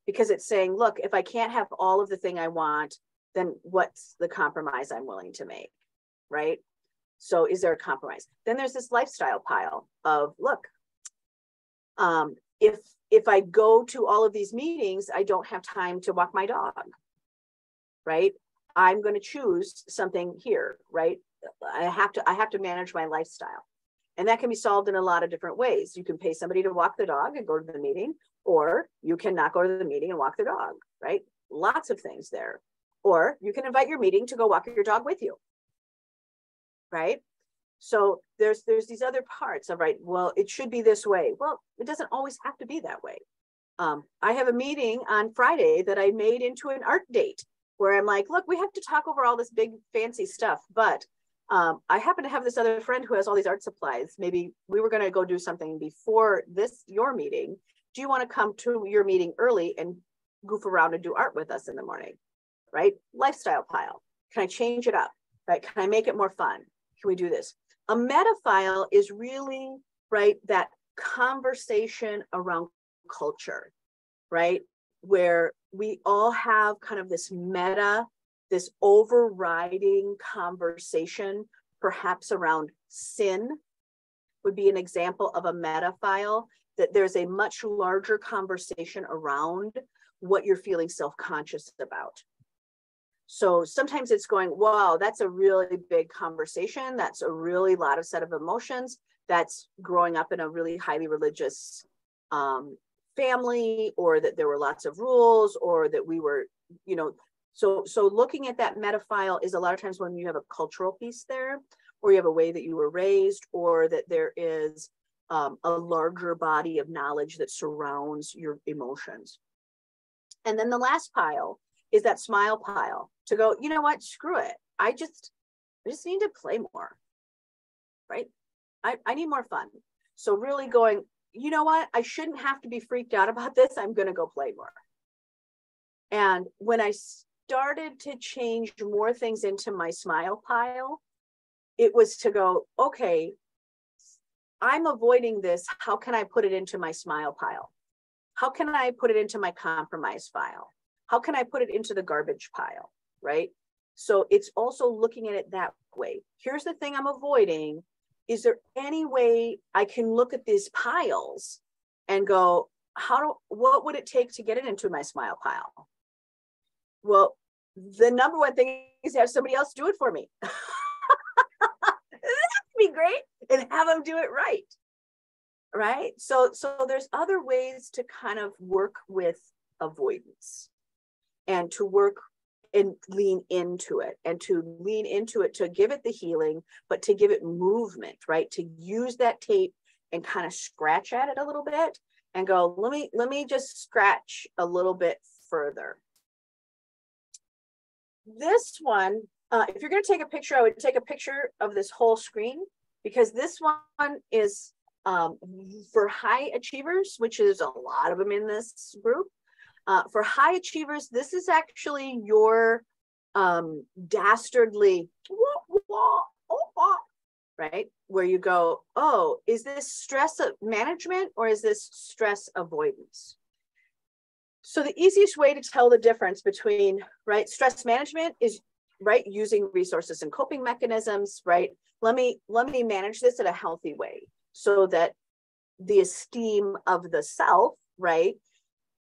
because it's saying, look, if I can't have all of the thing I want, then what's the compromise I'm willing to make, right? So is there a compromise? Then there's this lifestyle pile of, look, if I go to all of these meetings, I don't have time to walk my dog, right? I'm going to choose something here, right? I have to manage my lifestyle. And that can be solved in a lot of different ways. You can pay somebody to walk the dog and go to the meeting, or you cannot go to the meeting and walk the dog, right? Lots of things there. Or you can invite your meeting to go walk your dog with you, right? So there's these other parts of, right, well, it should be this way. Well, it doesn't always have to be that way. I have a meeting on Friday that I made into an art date where I'm like, look, we have to talk over all this big fancy stuff, but I happen to have this other friend who has all these art supplies. Maybe we were going to go do something before your meeting. Do you want to come to your meeting early and goof around and do art with us in the morning? Right? Lifestyle pile. Can I change it up? Right? Can I make it more fun? Can we do this? A meta file is really, right, that conversation around culture, right? Where we all have kind of this meta, this overriding conversation, perhaps around sin would be an example of a meta file, that there's a much larger conversation around what you're feeling self-conscious about. So sometimes it's going, wow, that's a really big conversation. That's a really lot of set of emotions. That's growing up in a really highly religious family, or that there were lots of rules, or that we were, you know, so looking at that meta file is a lot of times when you have a cultural piece there, or you have a way that you were raised, or that there is a larger body of knowledge that surrounds your emotions. And then the last pile is that smile pile, to go, you know what, screw it. I just need to play more, right? I need more fun. So really going, you know what, I shouldn't have to be freaked out about this. I'm going to go play more. And when I started to change more things into my smile pile, it was to go, okay, I'm avoiding this. How can I put it into my smile pile? How can I put it into my compromise file? How can I put it into the garbage pile, right? So it's also looking at it that way. Here's the thing I'm avoiding. Is there any way I can look at these piles and go, what would it take to get it into my smile pile? Well, the number one thing is to have somebody else do it for me. That'd be great, and have them do it right? So there's other ways to kind of work with avoidance, and to work and lean into it, to give it the healing, but to give it movement, right? To use that tape and kind of scratch at it a little bit and go, let me just scratch a little bit further. This one, if you're going to take a picture, I would take a picture of this whole screen, because this one is for high achievers, which is a lot of them in this group. For high achievers, this is actually your dastardly, right? Where you go, oh, is this stress management or is this stress avoidance? So the easiest way to tell the difference between, right, stress management is, right, using resources and coping mechanisms, right? Let me manage this in a healthy way, so that the esteem of the self, right,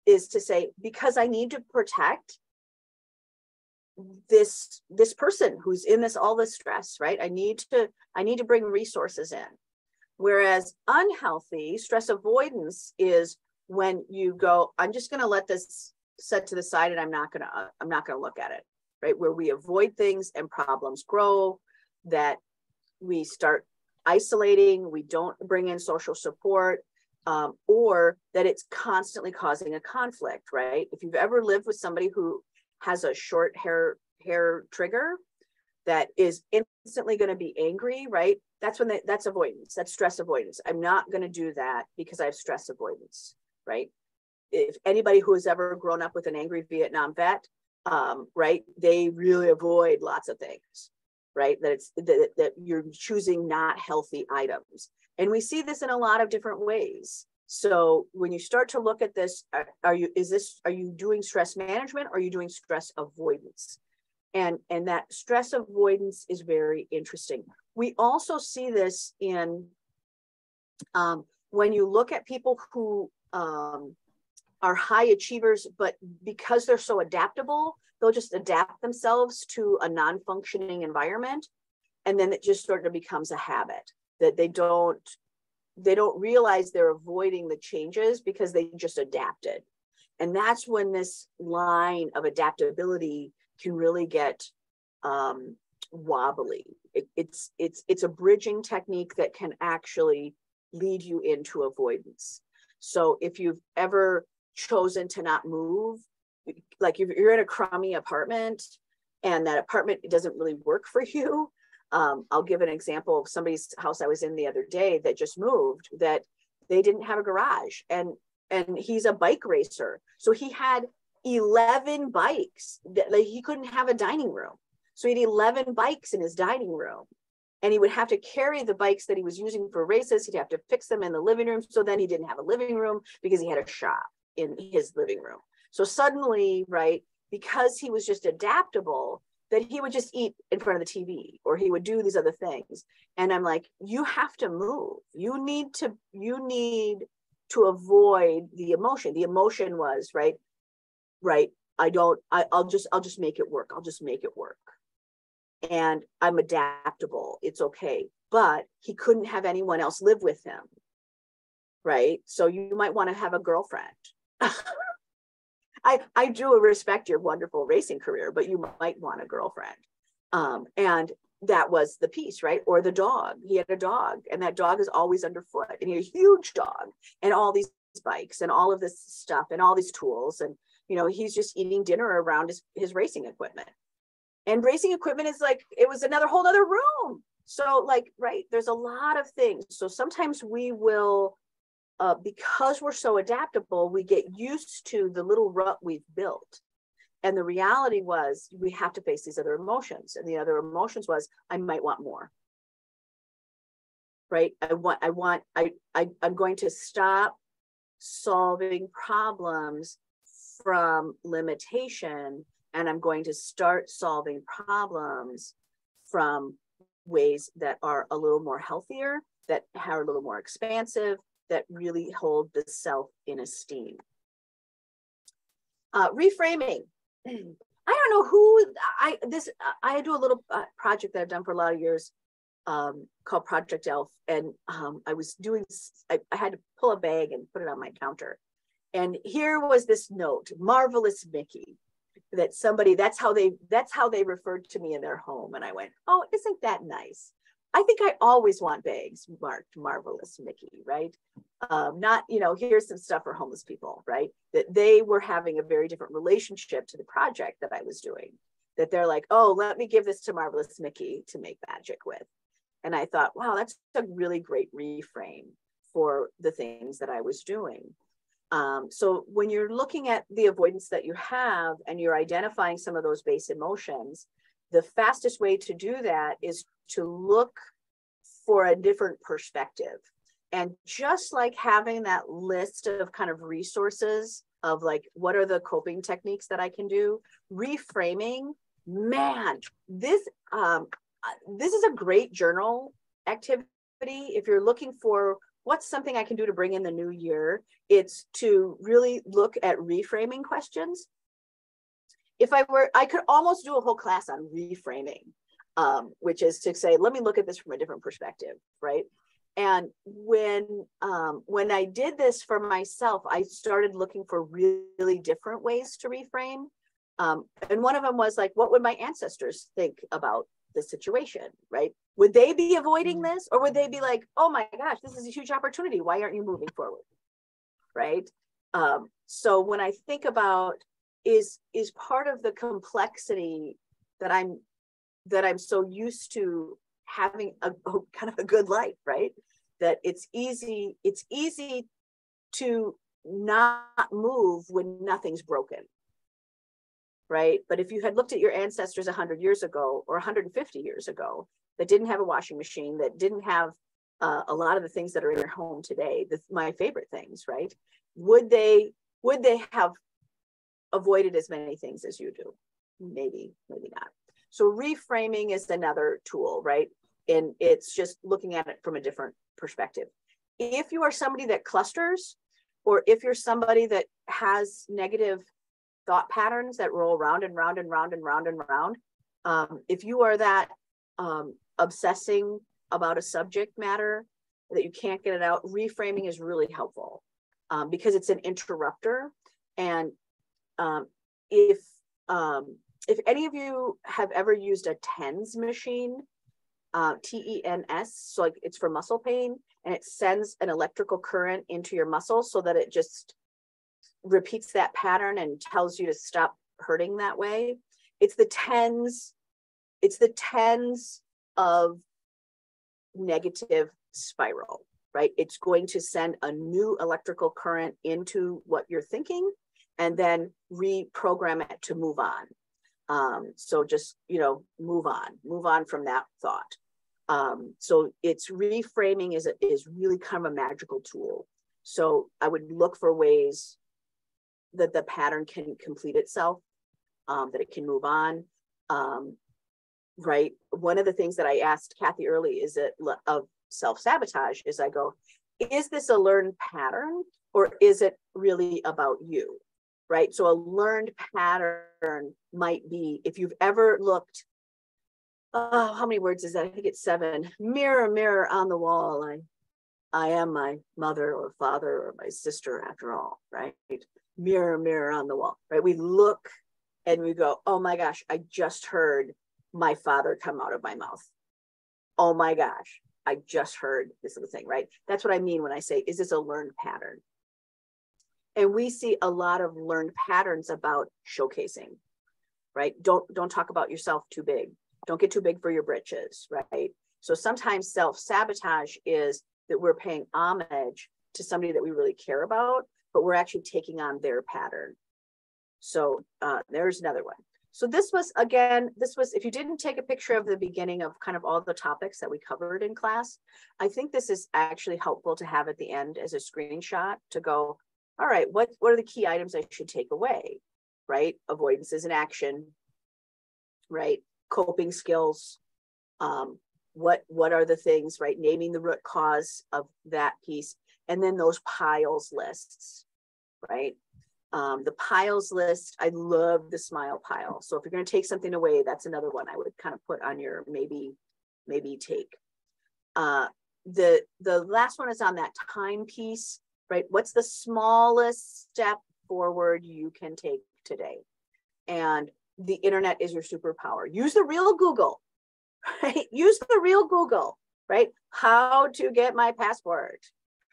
is to say, because I need to protect this person who's in all this stress, right? I need to bring resources in. Whereas unhealthy stress avoidance is when you go, I'm just going to let this set to the side, and I'm not going to look at it, right? Where we avoid things and problems grow, that we start isolating, we don't bring in social support, or that it's constantly causing a conflict, right? If you've ever lived with somebody who has a short hair trigger that is instantly going to be angry, right? That's avoidance. That's stress avoidance. I'm not going to do that because I have stress avoidance, right? If anybody who has ever grown up with an angry Vietnam vet, right, they really avoid lots of things, right? That you're choosing not healthy items. And we see this in a lot of different ways. So when you start to look at this, are you doing stress management, or are you doing stress avoidance? And that stress avoidance is very interesting. We also see this in when you look at people who are high achievers, but because they're so adaptable, they'll just adapt themselves to a non-functioning environment. And then it just sort of becomes a habit that they don't realize they're avoiding the changes because they just adapted. And that's when this line of adaptability can really get wobbly. It's a bridging technique that can actually lead you into avoidance. So if you've ever chosen to not move, like if you're in a crummy apartment and that apartment doesn't really work for you, I'll give an example of somebody's house I was in the other day that just moved, that they didn't have a garage, and he's a bike racer. So he had 11 bikes that, like, he couldn't have a dining room. So he had 11 bikes in his dining room, and he would have to carry the bikes that he was using for races. He'd have to fix them in the living room. So then he didn't have a living room because he had a shop in his living room. So suddenly, right, because he was just adaptable, that he would just eat in front of the TV, or he would do these other things. And I'm like, you have to move. You need to avoid the emotion. The emotion was, right, I'll just make it work. I'll just make it work. And I'm adaptable. It's okay. But he couldn't have anyone else live with him. Right. So you might want to have a girlfriend. I do respect your wonderful racing career, but you might want a girlfriend. And that was the piece, right? Or the dog. He had a dog, and that dog is always underfoot, and he had a huge dog, and all these bikes and all of this stuff and all these tools. And, you know, he's just eating dinner around his racing equipment. And racing equipment is like, it was another whole other room. So like, right, there's a lot of things. So sometimes we will, because we're so adaptable, we get used to the little rut we've built. And the reality was, we have to face these other emotions. And the other emotions was, I might want more. Right? I'm going to stop solving problems from limitation, and I'm going to start solving problems from ways that are a little more healthier, that are a little more expansive, that really hold the self in esteem. Reframing. I don't know who I do a little project that I've done for a lot of years called Project Elf. And I was doing, I had to pull a bag and put it on my counter. And here was this note, Marvelous Mickey, that somebody, that's how they referred to me in their home. And I went, oh, isn't that nice? I think I always want bags marked Marvelous Mickey, right? Not, you know, here's some stuff for homeless people, right? That they were having a very different relationship to the project that I was doing. That they're like, oh, let me give this to Marvelous Mickey to make magic with. And I thought, wow, that's a really great reframe for the things that I was doing. So when you're looking at the avoidance that you have and you're identifying some of those base emotions, the fastest way to do that is to look for a different perspective. And just like having that list of kind of resources of like, what are the coping techniques that I can do? Reframing, man, this is a great journal activity. If you're looking for what's something I can do to bring in the new year, it's to really look at reframing questions. If I could almost do a whole class on reframing, which is to say, let me look at this from a different perspective, right? And when I did this for myself, I started looking for really different ways to reframe. And one of them was like, what would my ancestors think about the situation, right? Would they be avoiding this? Or would they be like, oh my gosh, this is a huge opportunity. Why aren't you moving forward, right? So when I think about is part of the complexity that I'm so used to having a kind of a good life, right? That it's easy to not move when nothing's broken, right? But if you had looked at your ancestors 100 years ago or 150 years ago that didn't have a washing machine, that didn't have a lot of the things that are in your home today, my favorite things, right? Would they have avoided as many things as you do? Maybe not. So reframing is another tool, right? And it's just looking at it from a different perspective. If you are somebody that clusters, or if you're somebody that has negative thought patterns that roll round and round and round and round and round, if you are that obsessing about a subject matter that you can't get it out, reframing is really helpful because it's an interrupter. And if any of you have ever used a TENS machine, TENS, so like it's for muscle pain, and it sends an electrical current into your muscle so that it just repeats that pattern and tells you to stop hurting that way. It's the TENS of negative spiral, right? It's going to send a new electrical current into what you're thinking and then reprogram it to move on. So just, move on from that thought. So it's reframing is really kind of a magical tool. So I would look for ways that the pattern can complete itself, that it can move on. Right. One of the things that I asked Kathy early is that of self-sabotage is I go, is this a learned pattern or is it really about you? Right. So a learned pattern might be, if you've ever looked, how many words is that? I think it's 7. Mirror, mirror on the wall. I am my mother or father or my sister after all, right? Mirror, mirror on the wall, right? We look and we go, oh my gosh, I just heard my father come out of my mouth. Oh my gosh, I just heard this little thing, right? That's what I mean when I say, is this a learned pattern? And we see a lot of learned patterns about showcasing, right? Don't talk about yourself too big. Don't get too big for your britches, right? So sometimes self-sabotage is that we're paying homage to somebody that we really care about, but we're actually taking on their pattern. So there's another one. So this was, if you didn't take a picture of the beginning of kind of all the topics that we covered in class, I think this is actually helpful to have at the end as a screenshot to go, all right, what are the key items I should take away, right? Avoidance is an action, right? Coping skills, what are the things, right? Naming the root cause of that piece, and then those piles lists, right? The piles list, I love the smile pile. So if you're going to take something away, that's another one I would kind of put on your maybe take. The last one is on that time piece, right? What's the smallest step forward you can take today? And the internet is your superpower. Use the real Google, right? Use the real Google, right? How to get my passport,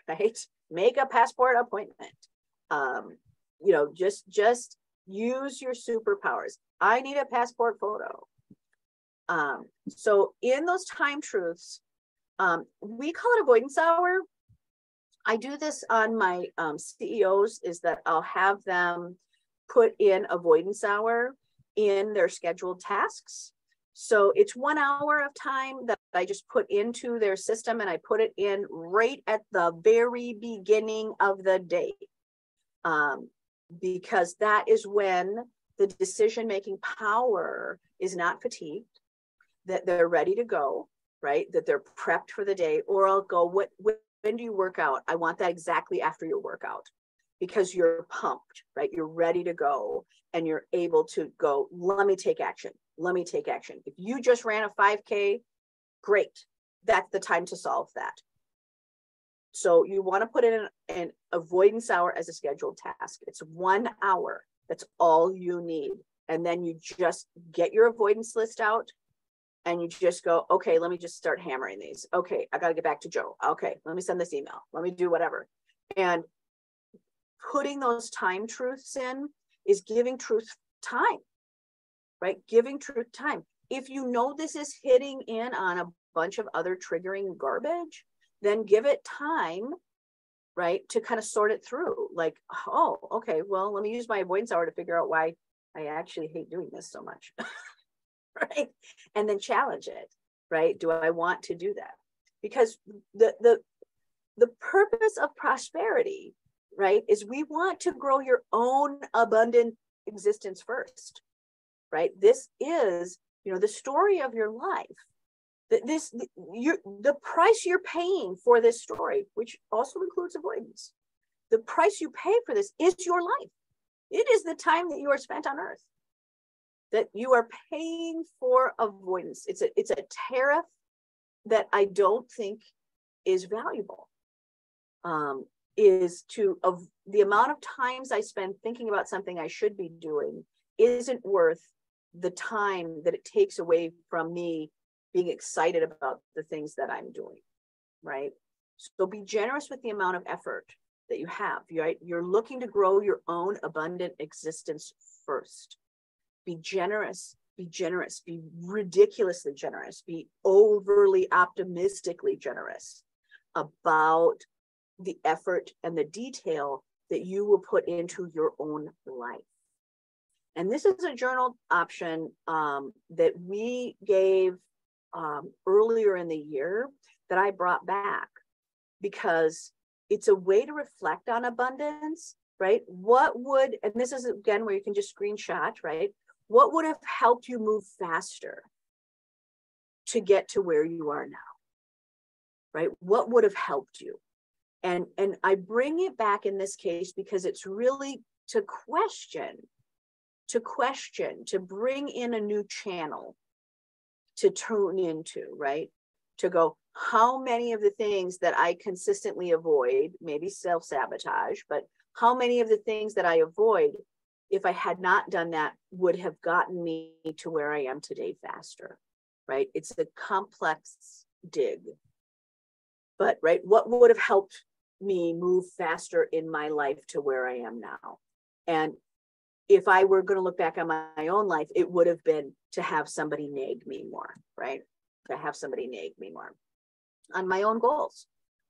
right? Make a passport appointment. Just use your superpowers. I need a passport photo. So in those time truths, we call it avoidance hour. I do this on my CEOs is that I'll have them put in avoidance hour in their scheduled tasks. So it's 1 hour of time that I just put into their system, and I put it in right at the very beginning of the day. Because that is when the decision-making power is not fatigued, that they're ready to go, right? That they're prepped for the day. Or I'll go, when do you work out? I want that exactly after your workout, because you're pumped, right? You're ready to go and you're able to go, let me take action. Let me take action. If you just ran a 5K, great. That's the time to solve that. So you want to put in an avoidance hour as a scheduled task. It's 1 hour. That's all you need. And then you just get your avoidance list out and you just go, okay, let me just start hammering these. Okay, I got to get back to Joe. Okay, let me send this email. Let me do whatever. And putting those time truths in is giving truth time, right? Giving truth time. If you know this is hitting in on a bunch of other triggering garbage, then give it time, right, to kind of sort it through. Like, oh, okay, well, let me use my avoidance hour to figure out why I actually hate doing this so much, right? And then challenge it, right? Do I want to do that? Because the purpose of prosperity, right, is we want to grow your own abundant existence first, right? This is, the story of your life. The price you're paying for this story, which also includes avoidance, the price you pay for this is your life. It is the time that you are spent on earth that you are paying for avoidance. It's a tariff that I don't think is valuable. Is to of the amount of times I spend thinking about something I should be doing isn't worth the time that it takes away from me being excited about the things that I'm doing, right? So be generous with the amount of effort that you have, right? You're looking to grow your own abundant existence first. Be generous be generous, be ridiculously generous, be overly optimistically generous about the effort and the detail that you will put into your own life. And this is a journal option that we gave earlier in the year that I brought back because it's a way to reflect on abundance, right? What would, and this is again where you can just screenshot, right? What would have helped you move faster to get to where you are now, right? What would have helped you? And I bring it back in this case because it's really to question, to bring in a new channel to tune into, right? To go, how many of the things that I consistently avoid, maybe self-sabotage, but how many of the things that I avoid, if I had not done that, would have gotten me to where I am today faster, right? It's a complex dig. But, right, what would have helped me move faster in my life to where I am now? And if I were going to look back on my own life, it would have been to have somebody nag me more, right? To have somebody nag me more on my own goals,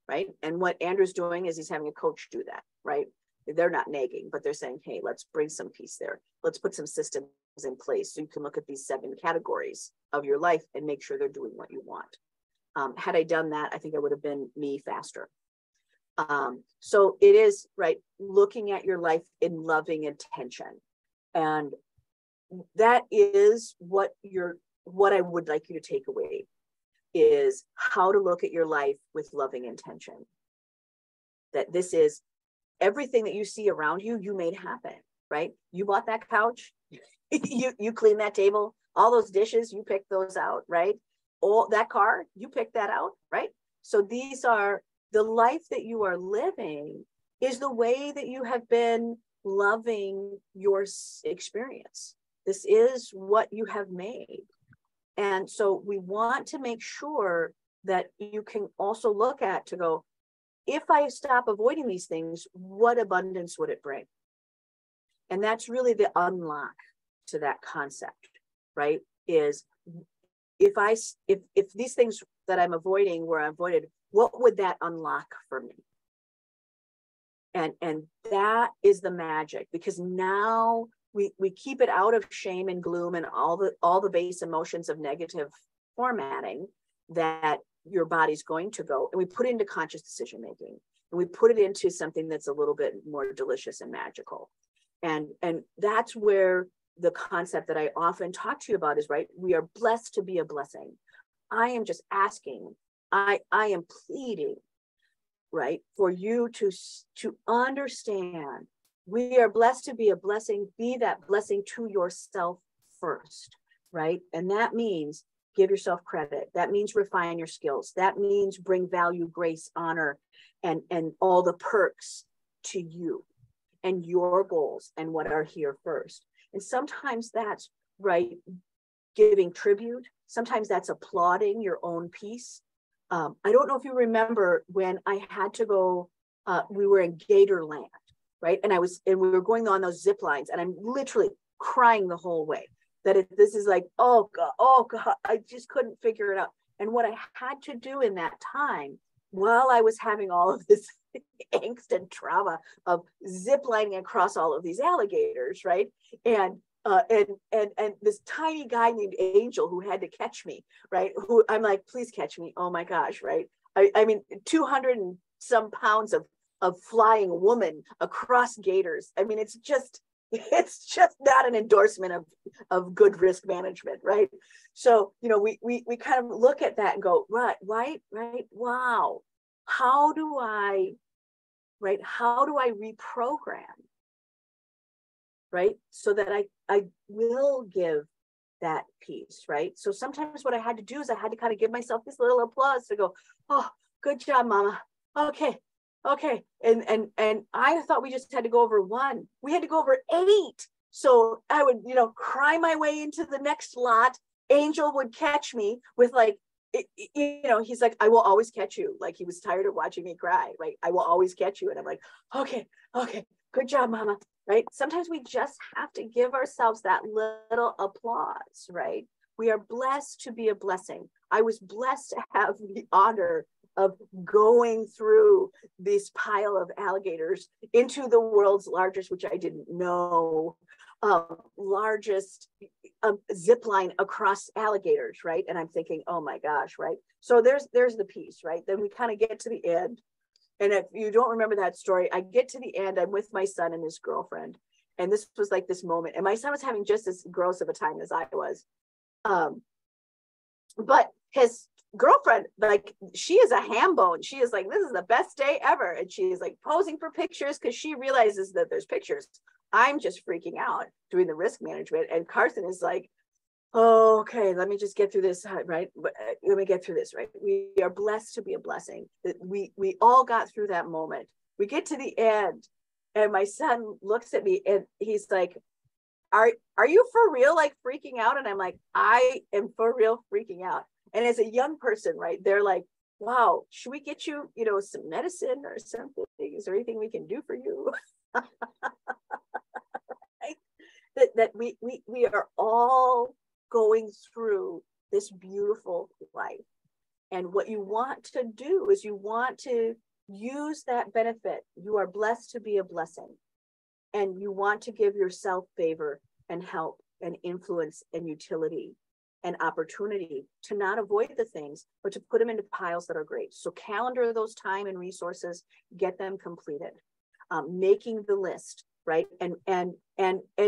right? And what Andrew's doing is he's having a coach do that, right? They're not nagging, but they're saying, hey, let's bring some peace there. Let's put some systems in place so you can look at these 7 categories of your life and make sure they're doing what you want. Had I done that, I think I would have been me faster. So it is, right, looking at your life in loving intention. And that is what I would like you to take away, is how to look at your life with loving intention. That this is everything that you see around you, you made happen, right? You bought that couch, you cleaned that table, all those dishes, you picked those out, right? All that car, you picked that out, right? So these are the life that you are living is the way that you have been loving your experience. This is what you have made. And so we want to make sure that you can also look at to go, if I stop avoiding these things, what abundance would it bring? And that's really the unlock to that concept, right? Is if these things that I'm avoiding were avoided, what would that unlock for me? And that is the magic, because now we keep it out of shame and gloom and all the base emotions of negative formatting that your body's going to go, and we put it into conscious decision making, and we put it into something that's a little bit more delicious and magical. And that's where the concept that I often talk to you about is, right, we are blessed to be a blessing. I am just asking, I am pleading, right, for you to understand we are blessed to be a blessing. Be that blessing to yourself first, right? And that means give yourself credit. That means refine your skills. That means bring value, grace, honor, and all the perks to you and your goals and what are here first. And sometimes that's, right, giving tribute. Sometimes that's applauding your own peace. I don't know if you remember when I had to go, we were in Gatorland, right? And we were going on those zip lines, and I'm literally crying the whole way that this is like, oh God, I just couldn't figure it out. And what I had to do in that time, while I was having all of this angst and trauma of zip lining across all of these alligators, right? And this tiny guy named Angel who had to catch me, right? Who I'm like, please catch me. Oh my gosh, right? I mean, 200 and some pounds of flying woman across gators. I mean, it's just not an endorsement of good risk management, right? So, we kind of look at that and go, right, wow. How do I reprogram, right? So that I will give that piece, right? So sometimes what I had to do is I had to kind of give myself this little applause to go, oh, good job, mama. Okay. And I thought we just had to go over 1. We had to go over 8. So I would, cry my way into the next lot. Angel would catch me with like, he's like, I will always catch you. Like, he was tired of watching me cry. Like, I will always catch you. And I'm like, okay, good job, mama. right? Sometimes we just have to give ourselves that little applause, right? We are blessed to be a blessing. I was blessed to have the honor of going through this pile of alligators into the world's largest, which I didn't know, largest zip line across alligators, right? And I'm thinking, oh my gosh, right? So there's the piece, right? Then we kind of get to the end. And if you don't remember that story, I get to the end, I'm with my son and his girlfriend. And this was like this moment. And my son was having just as gross of a time as I was. But his girlfriend, like, she is a ham bone. She is like, this is the best day ever. And she is like posing for pictures because she realizes that there's pictures. I'm just freaking out doing the risk management. And Carson is like, oh, okay, let me just get through this, right? Let me get through this, right? We are blessed to be a blessing. That we all got through that moment. We get to the end, and my son looks at me and he's like, are you for real, like freaking out? And I'm like, I am for real freaking out. And as a young person, right, they're like, wow, should we get you, some medicine or something? Is there anything we can do for you? Right? That we are all going through this beautiful life. And what you want to do is you want to use that benefit. You are blessed to be a blessing. And you want to give yourself favor and help and influence and utility and opportunity to not avoid the things, but to put them into piles that are great. So calendar those time and resources, get them completed, making the list, right? And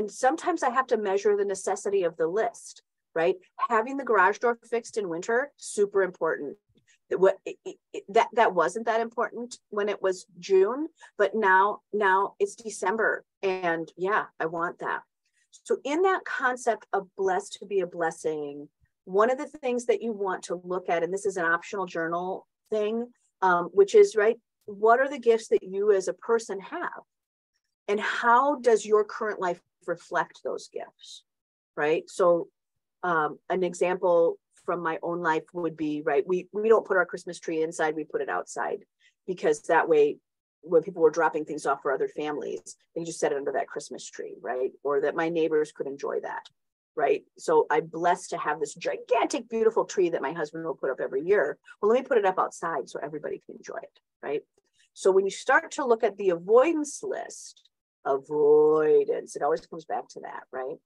sometimes I have to measure the necessity of the list, right? Having the garage door fixed in winter, super important. That wasn't that important when it was June, but now it's December, and yeah, I want that. So in that concept of blessed to be a blessing, one of the things that you want to look at, and this is an optional journal thing, which is, right, what are the gifts that you as a person have, and how does your current life reflect those gifts, right? So an example from my own life would be, right, we don't put our Christmas tree inside, we put it outside, because that way when people were dropping things off for other families, they just set it under that Christmas tree, right? Or that my neighbors could enjoy that, right? So I'm blessed to have this gigantic, beautiful tree that my husband will put up every year. Well, let me put it up outside so everybody can enjoy it, right? So when you start to look at the avoidance list, avoidance, it always comes back to that, right?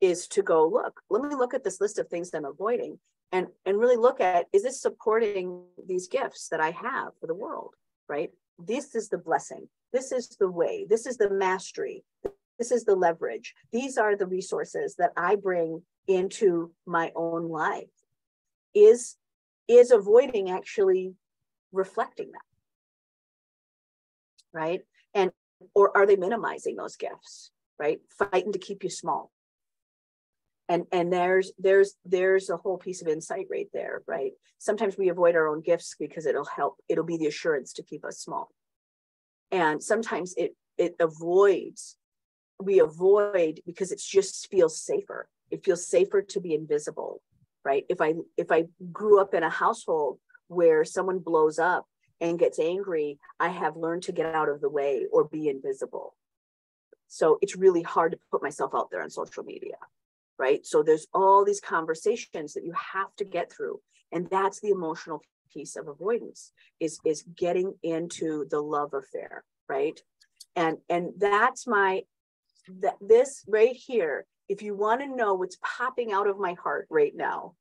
Is to go, look, let me look at this list of things that I'm avoiding and really look at, is this supporting these gifts that I have for the world, right? This is the blessing. This is the way. This is the mastery. This is the leverage. These are the resources that I bring into my own life. Is avoiding actually reflecting that, right? And or are they minimizing those gifts, right? Fighting to keep you small. And there's a whole piece of insight right there, right? Sometimes we avoid our own gifts because it'll be the assurance to keep us small. And sometimes we avoid because it just feels safer. It feels safer to be invisible, right? If I grew up in a household where someone blows up and gets angry, I have learned to get out of the way or be invisible. So it's really hard to put myself out there on social media. Right? So there's all these conversations that you have to get through. And that's the emotional piece of avoidance is getting into the love affair, right? And that's this right here, if you want to know what's popping out of my heart right now,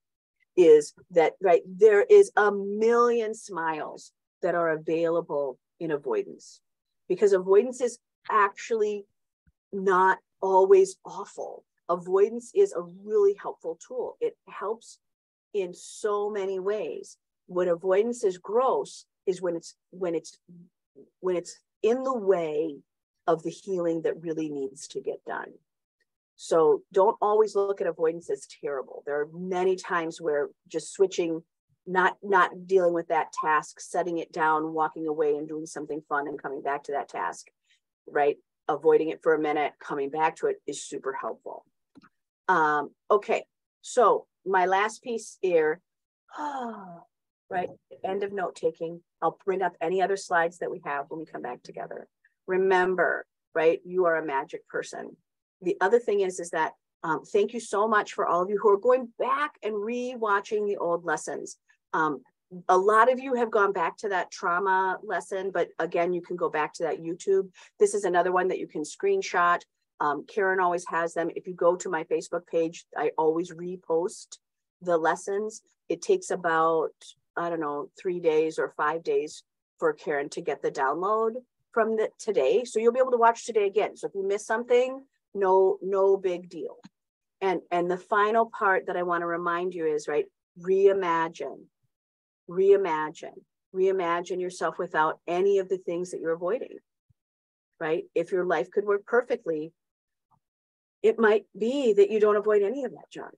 is that, right, there is a million smiles that are available in avoidance, because avoidance is actually not always awful. Avoidance is a really helpful tool. It helps in so many ways. When avoidance is gross is when it's in the way of the healing that really needs to get done. So don't always look at avoidance as terrible. There are many times where just switching, not dealing with that task, setting it down, walking away and doing something fun and coming back to that task, right? Avoiding it for a minute, coming back to it is super helpful. Okay, so my last piece here, right, end of note taking. I'll bring up any other slides that we have when we come back together. Remember, right? You are a magic person. The other thing is that thank you so much for all of you who are going back and re-watching the old lessons. A lot of you have gone back to that trauma lesson, but again, you can go back to that YouTube. This is another one that you can screenshot. Karen always has them. If you go to my Facebook page, I always repost the lessons. It takes about, I don't know, 3 days or 5 days for Karen to get the download from today. So you'll be able to watch today again. So if you miss something, no big deal. And the final part that I want to remind you is, right, reimagine yourself without any of the things that you're avoiding, right? If your life could work perfectly, it might be that you don't avoid any of that junk,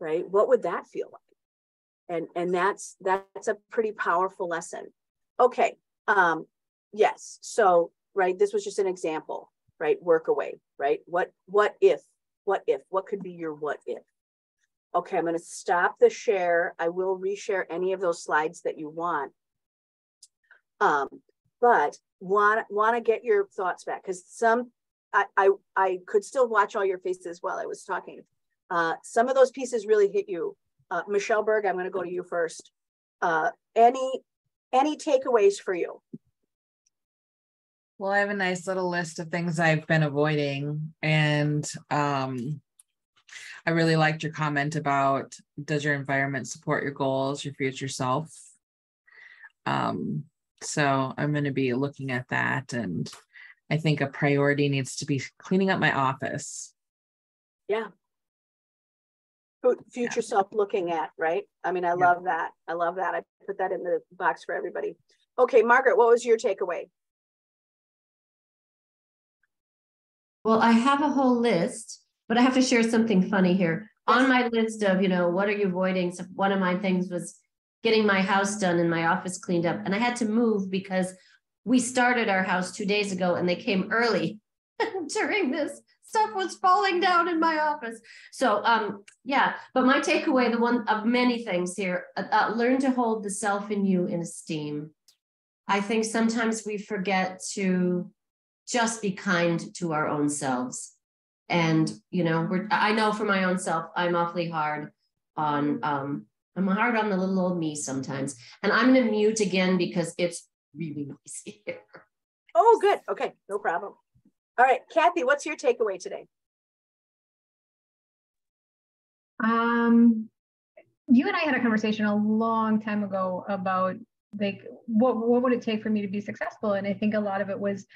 right? What would that feel like? And that's a pretty powerful lesson. Okay, yes, so, right, this was just an example, right? Work away, right? What could be your what if? Okay, I'm going to stop the share. I will reshare any of those slides that you want. But want to get your thoughts back, because I could still watch all your faces while I was talking. Some of those pieces really hit you. Michelle Berg, I'm going to go to you first. Any takeaways for you? Well, I have a nice little list of things I've been avoiding, and I really liked your comment about, does your environment support your goals, your future self? So I'm going to be looking at that, and I think a priority needs to be cleaning up my office. Yeah. Future self looking at, right? I mean, I love that. I love that. I put that in the box for everybody. Okay, Margaret, what was your takeaway? Well, I have a whole list, but I have to share something funny here. Yes. On my list of, what are you avoiding? So one of my things was getting my house done and my office cleaned up. And I had to move because we started our house 2 days ago and they came early during this. Stuff was falling down in my office. So, yeah, but my takeaway, the one of many things here, learn to hold the self in you in esteem. I think sometimes we forget to just be kind to our own selves. And, I know for my own self, I'm awfully hard on, I'm hard on the little old me sometimes. And I'm going to mute again because it's really noisy here. Oh, good. Okay, no problem. All right, Kathy, what's your takeaway today? You and I had a conversation a long time ago about what would it take for me to be successful? And I think a lot of it was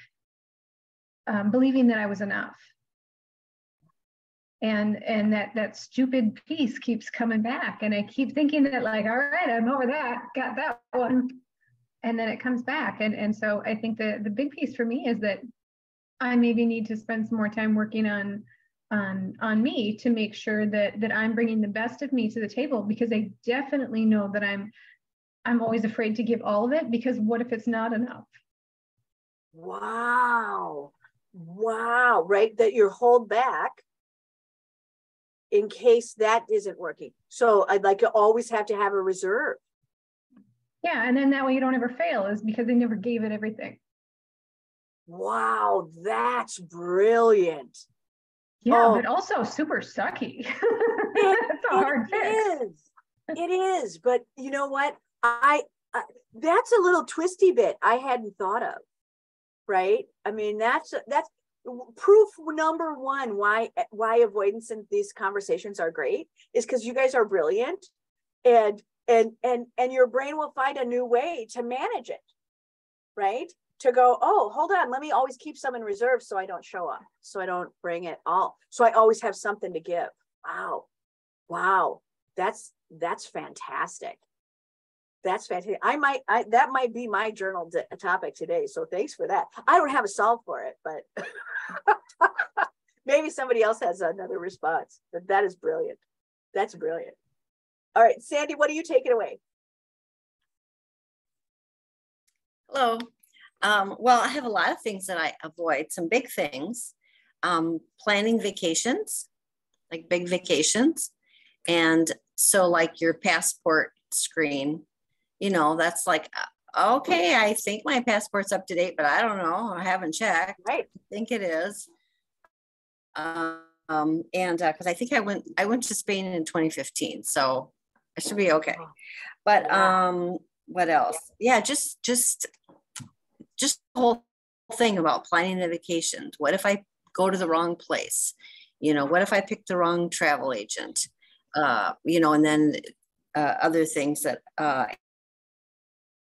believing that I was enough. And that stupid piece keeps coming back. And I keep thinking that, like, all right, I'm over that, got that one. And then it comes back. And so I think the big piece for me is that I maybe need to spend some more time working on me to make sure that I'm bringing the best of me to the table, because I definitely know that I'm always afraid to give all of it, because what if it's not enough? Wow, right? That you're hold back in case that isn't working. So I'd like to always have to have a reserve. Yeah, and then that way you don't ever fail, is because they never gave it everything. Wow, that's brilliant. Yeah, but also super sucky. It's a hard fix. It is, but you know what? I that's a little twisty bit I hadn't thought of, right? I mean, that's proof number one why avoidance in these conversations are great is because you guys are brilliant, and your brain will find a new way to manage it, right? To go, oh, hold on, let me always keep some in reserve so I don't show up, so I don't bring it all, so I always have something to give. Wow, that's fantastic. That's fantastic. That might be my journal topic today. So thanks for that. I don't have a solve for it, but maybe somebody else has another response. But that is brilliant. That's brilliant. All right, Sandy, what are you taking away? Hello. Well, I have a lot of things that I avoid, some big things. Planning vacations, like big vacations. And so like your passport screen, that's like okay, I think my passport's up to date, but I don't know. I haven't checked. Right. I think it is. And because I think I went to Spain in 2015, so I should be okay. But what else? Yeah, just the whole thing about planning the vacations. What if I go to the wrong place? You know, what if I pick the wrong travel agent? You know, and then other things that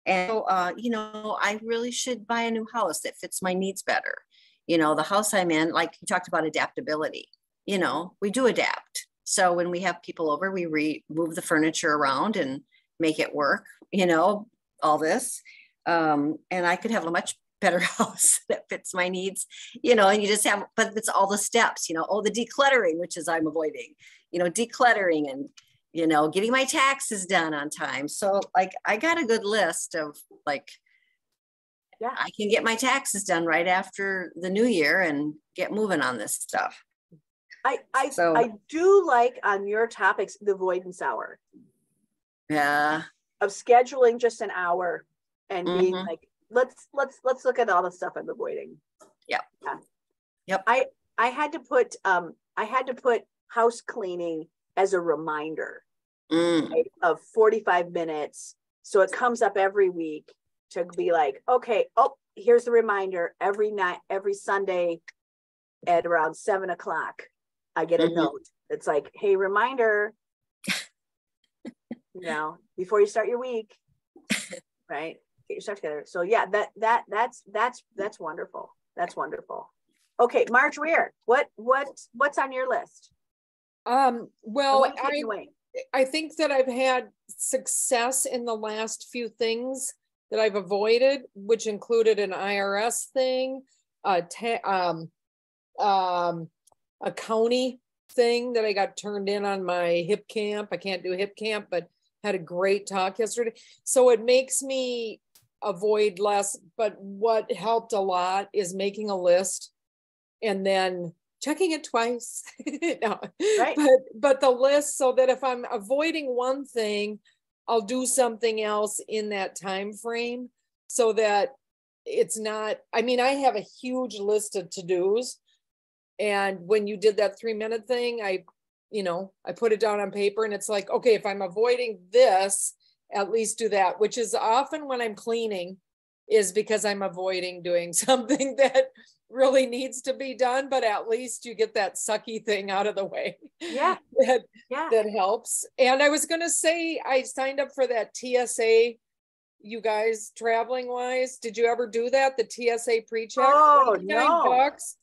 and so, you know, I really should buy a new house that fits my needs better. You know, the house I'm in, like you talked about adaptability, you know, we do adapt. So when we have people over, we move the furniture around and make it work, you know, all this. And I could have a much better house that fits my needs, you know, and you just have, but it's all the steps, you know, the decluttering, which is I'm avoiding, you know, decluttering and, you know, getting my taxes done on time. So like, I got a good list of like, yeah, I can get my taxes done right after the new year and get moving on this stuff. I do like on your topics, the avoidance hour. Yeah. Of scheduling just an hour and being like, let's look at all the stuff I'm avoiding. Yep. Yeah. Yep. I had to put house cleaning as a reminder right, of 45 minutes. So it comes up every week to be like, okay, here's the reminder every night, every Sunday at around 7 o'clock, I get a note. It's like, hey, reminder, you know, before you start your week, right? Get your stuff together. So yeah, that's wonderful. That's wonderful. Okay, Marge Weir, what's on your list? Well, I think that I've had success in the last few things that I've avoided, which included an IRS thing, a county thing that I got turned in on my hip camp. I can't do hip camp, but had a great talk yesterday. So it makes me avoid less, but what helped a lot is making a list and then checking it twice. No, right. But the list, so that if I'm avoiding one thing, I'll do something else in that time frame so that it's not, I mean, I have a huge list of to-dos. And when you did that 3-minute thing, I put it down on paper and it's like, okay, if I'm avoiding this, at least do that, which is often when I'm cleaning is because I'm avoiding doing something that really needs to be done, but at least you get that sucky thing out of the way. Yeah. That helps. And I was going to say, I signed up for that TSA, you guys traveling wise. Did you ever do that? The TSA pre-check? Oh, no. $bucks.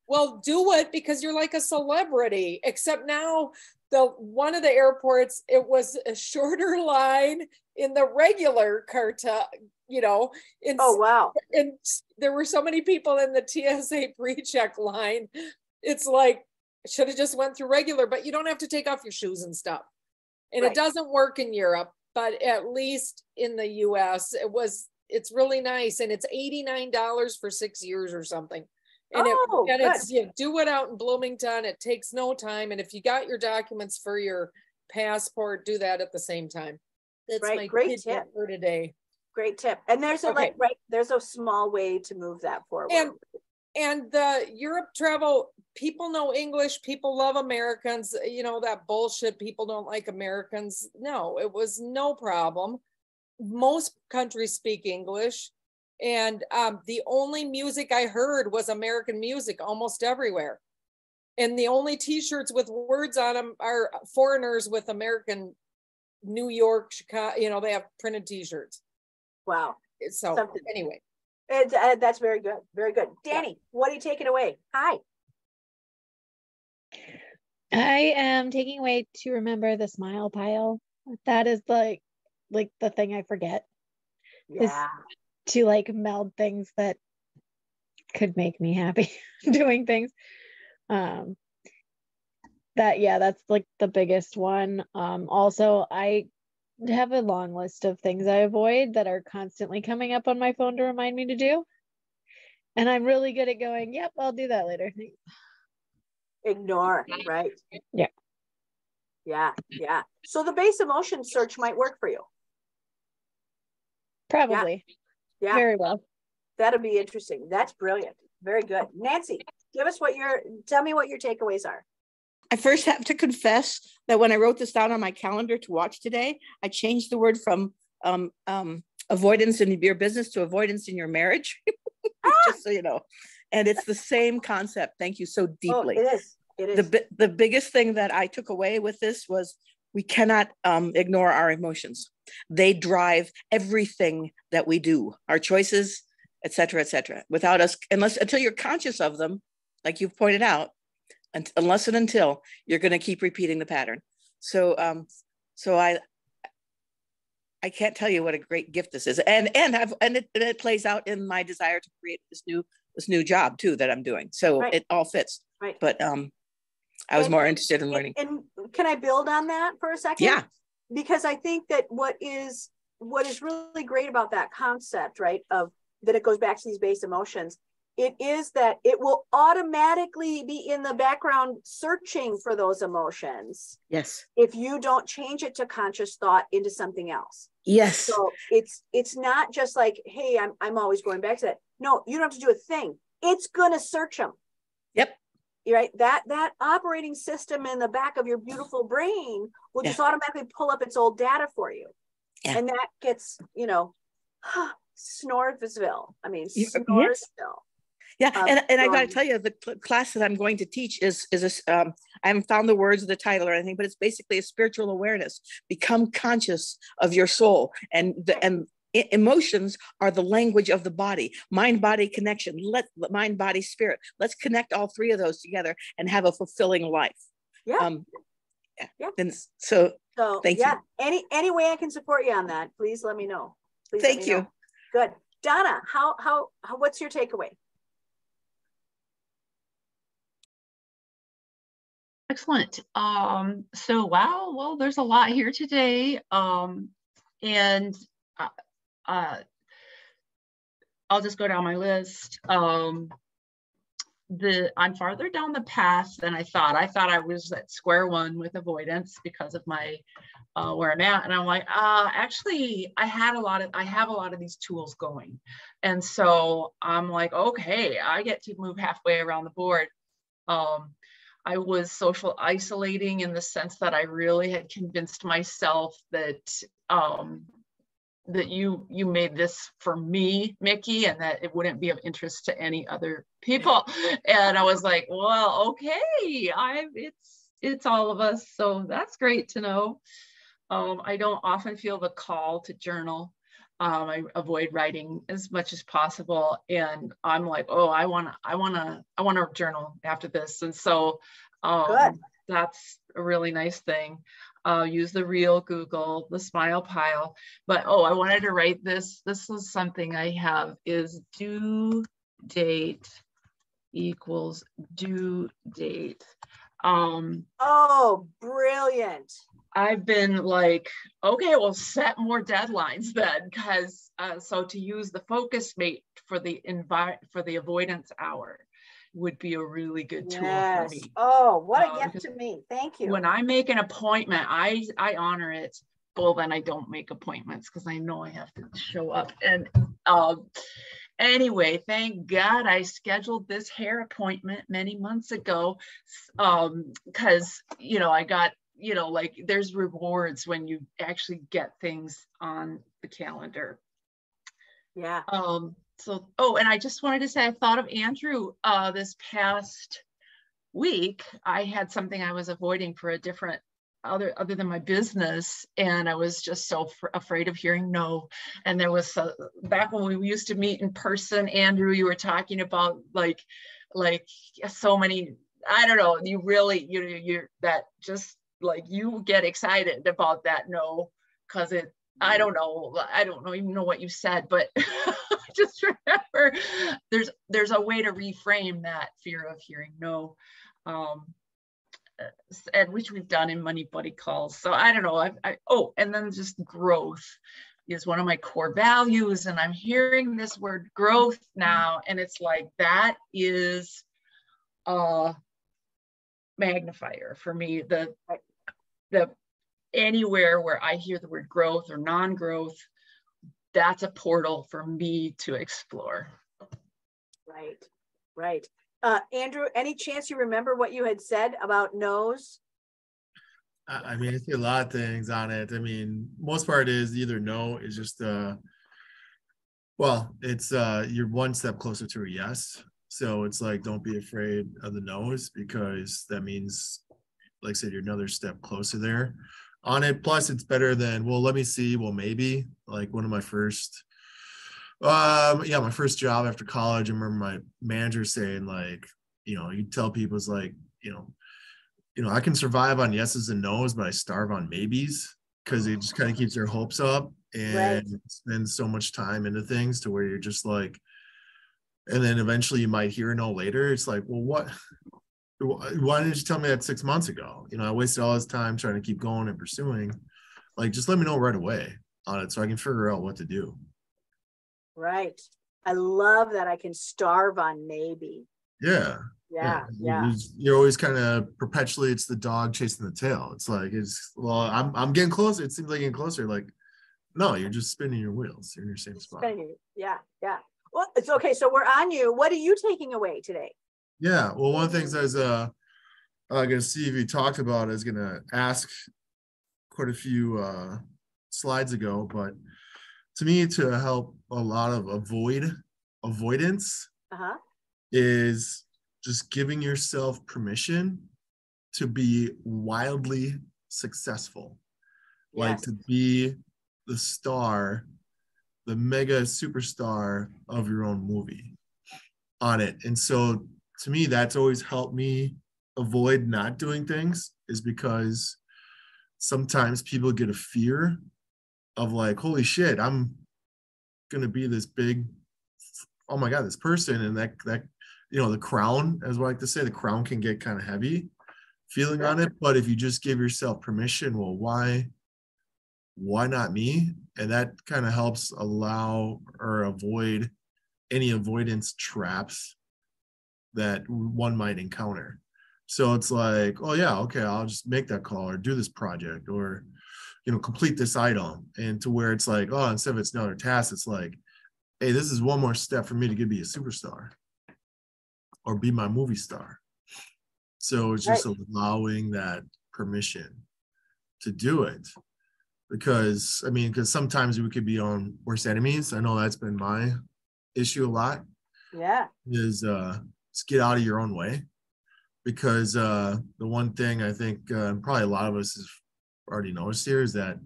Well, do it because you're like a celebrity, except now one of the airports, it was a shorter line in the regular carta, you know. Oh, wow. And there were so many people in the TSA pre-check line. It's like, should have just went through regular, but you don't have to take off your shoes and stuff. And It doesn't work in Europe, but at least in the US, it's really nice. And it's $89 for 6 years or something. And it's do it out in Bloomington. It takes no time. And if you got your documents for your passport, do that at the same time. That's my great tip for today. Great tip. And there's there's a small way to move that forward. And the Europe travel, people know English, people love Americans, you know, that bullshit, people don't like Americans. No, it was no problem. Most countries speak English. And the only music I heard was American music almost everywhere. And the only t-shirts with words on them are foreigners with American New York, Chicago, you know, they have printed t-shirts. Wow. So anyway. That's very good. Very good. Danny, what are you taking away? Hi. I am taking away to remember the smile pile. That is like the thing I forget. Yeah. To like meld things that could make me happy doing things. That's like the biggest one. Also, I have a long list of things I avoid that are constantly coming up on my phone to remind me to do. And I'm really good at going, yep, I'll do that later. Ignore, right? Yeah. Yeah. So the base emotion search might work for you. Probably. Yeah. Very well. That'll be interesting. That's brilliant. Very good. Nancy, tell me what your takeaways are. I first have to confess that when I wrote this down on my calendar to watch today, I changed the word from avoidance in your business to avoidance in your marriage, just so you know. And it's the same concept. Thank you so deeply. Oh, it is. It is. The biggest thing that I took away with this was we cannot ignore our emotions. They drive everything that we do, our choices, et cetera, et cetera. Without us, until you're conscious of them, like you've pointed out, unless and until you're going to keep repeating the pattern. So I can't tell you what a great gift this is, and it plays out in my desire to create this new job too that I'm doing. So right. It all fits. Right. But I was more interested in learning. And can I build on that for a second? Yeah. Because I think that what is really great about that concept, right, of that it goes back to these base emotions, it is that it will automatically be in the background searching for those emotions. Yes. If you don't change it to conscious thought into something else. Yes. So it's not just like, hey, I'm always going back to that. No, you don't have to do a thing. It's going to search them. Yep. Right. That operating system in the back of your beautiful brain will just automatically pull up its old data for you. Yeah. And that gets, Snoresville. I mean, Snoresville. Yeah, and I got to tell you, the class that I'm going to teach is I haven't found the words of the title or anything, but it's basically a spiritual awareness. Become conscious of your soul, and emotions are the language of the body. Mind-body connection. Let mind, body, spirit. Let's connect all three of those together and have a fulfilling life. Yeah. Yeah. And so thank you. Any way I can support you on that, please let me know. Please thank you. Good, Donna. How what's your takeaway? Excellent. So, wow, well, there's a lot here today. And I'll just go down my list. I'm farther down the path than I thought. I thought I was at square one with avoidance because of my where I'm at. And I'm like, actually, I have a lot of these tools going. And so I'm like, okay, I get to move halfway around the board. I was social isolating in the sense that I really had convinced myself that that you made this for me, Mickey, and that it wouldn't be of interest to any other people. And I was like, well, okay, it's all of us. So that's great to know. I don't often feel the call to journal. I avoid writing as much as possible, and I'm like, oh, I want to journal after this, and so that's a really nice thing. Use the real Google, the smile pile, but I wanted to write this. This is something I have is due date equals due date. Oh, brilliant. I've been like, okay, well, set more deadlines then, because so to use the focus mate for the avoidance hour would be a really good tool for me. Oh, what a gift to me. Thank you. When I make an appointment, I honor it. Well, then I don't make appointments because I know I have to show up. And anyway, thank God I scheduled this hair appointment many months ago because, I got, like there's rewards when you actually get things on the calendar. Yeah. So, and I just wanted to say, I thought of Andrew this past week. I had something I was avoiding for a different other than my business, and I was just so afraid of hearing no. And there was back when we used to meet in person, Andrew, you were talking about like so many, I don't know, you really you're that just like you get excited about that no, because I don't even know what you said, but just remember there's a way to reframe that fear of hearing no, and which we've done in Money Buddy calls. So I don't know. And then just growth is one of my core values, and I'm hearing this word growth now, and it's like that is a magnifier for me. The anywhere where I hear the word growth or non-growth, that's a portal for me to explore. Right, right. Andrew, any chance you remember what you had said about no's? I mean, I see a lot of things on it. I mean, most part is either no is just well, it's you're one step closer to a yes. So it's like, don't be afraid of the no's, because that means, like I said, you're another step closer there on it. Plus it's better than, well, let me see, well, maybe. Like one of my first my first job after college, I remember my manager saying, like, you tell people, it's like, I can survive on yeses and nos, but I starve on maybes, because it just kind of keeps their hopes up and spend so much time into things to where you're just like, and then eventually you might hear a no later. It's like, well, why didn't you tell me that 6 months ago? I wasted all this time trying to keep going and pursuing. Like, just let me know right away on it so I can figure out what to do. Right. I love that I can starve on maybe. Yeah. Yeah. You're always kind of perpetually, it's the dog chasing the tail. It's like, well, I'm getting closer. It seems like getting closer. Like, no, you're just spinning your wheels. You're in your same spot. Yeah. Well, it's okay. So we're on you. What are you taking away today? Yeah. Well, one of the things I was gonna see if you talked about, I was gonna ask quite a few slides ago, but to me, to help a lot of avoidance is just giving yourself permission to be wildly successful. Like, to be the star, the mega superstar of your own movie on it. And so to me, that's always helped me avoid not doing things, is because sometimes people get a fear of like, holy shit, I'm gonna be this big, oh my God, this person. And that the crown, as I like to say, the crown can get kind of heavy feeling on it. But if you just give yourself permission, well, why not me? And that kind of helps allow or avoid any avoidance traps that one might encounter. So it's like, oh yeah, okay, I'll just make that call or do this project or, complete this item. And to where it's like, oh, instead of it's another task, it's like, hey, this is one more step for me to be a superstar or be my movie star. So it's just allowing that permission to do it. Because sometimes we could be on worst enemies. I know that's been my issue a lot. Yeah. Is just get out of your own way. Because the one thing I think probably a lot of us have already noticed here is that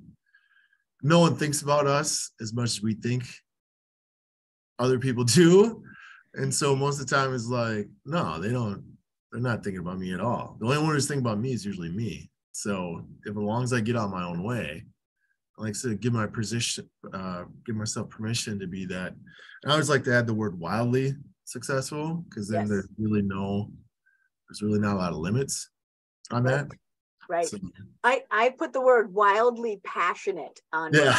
no one thinks about us as much as we think other people do. And so most of the time it's like, no, they're not thinking about me at all. The only one who's thinking about me is usually me. So as long as I get out of my own way, like I said, give myself permission to be that. And I always like to add the word wildly successful, because then there's really not a lot of limits on that. Right. So, I put the word wildly passionate on it.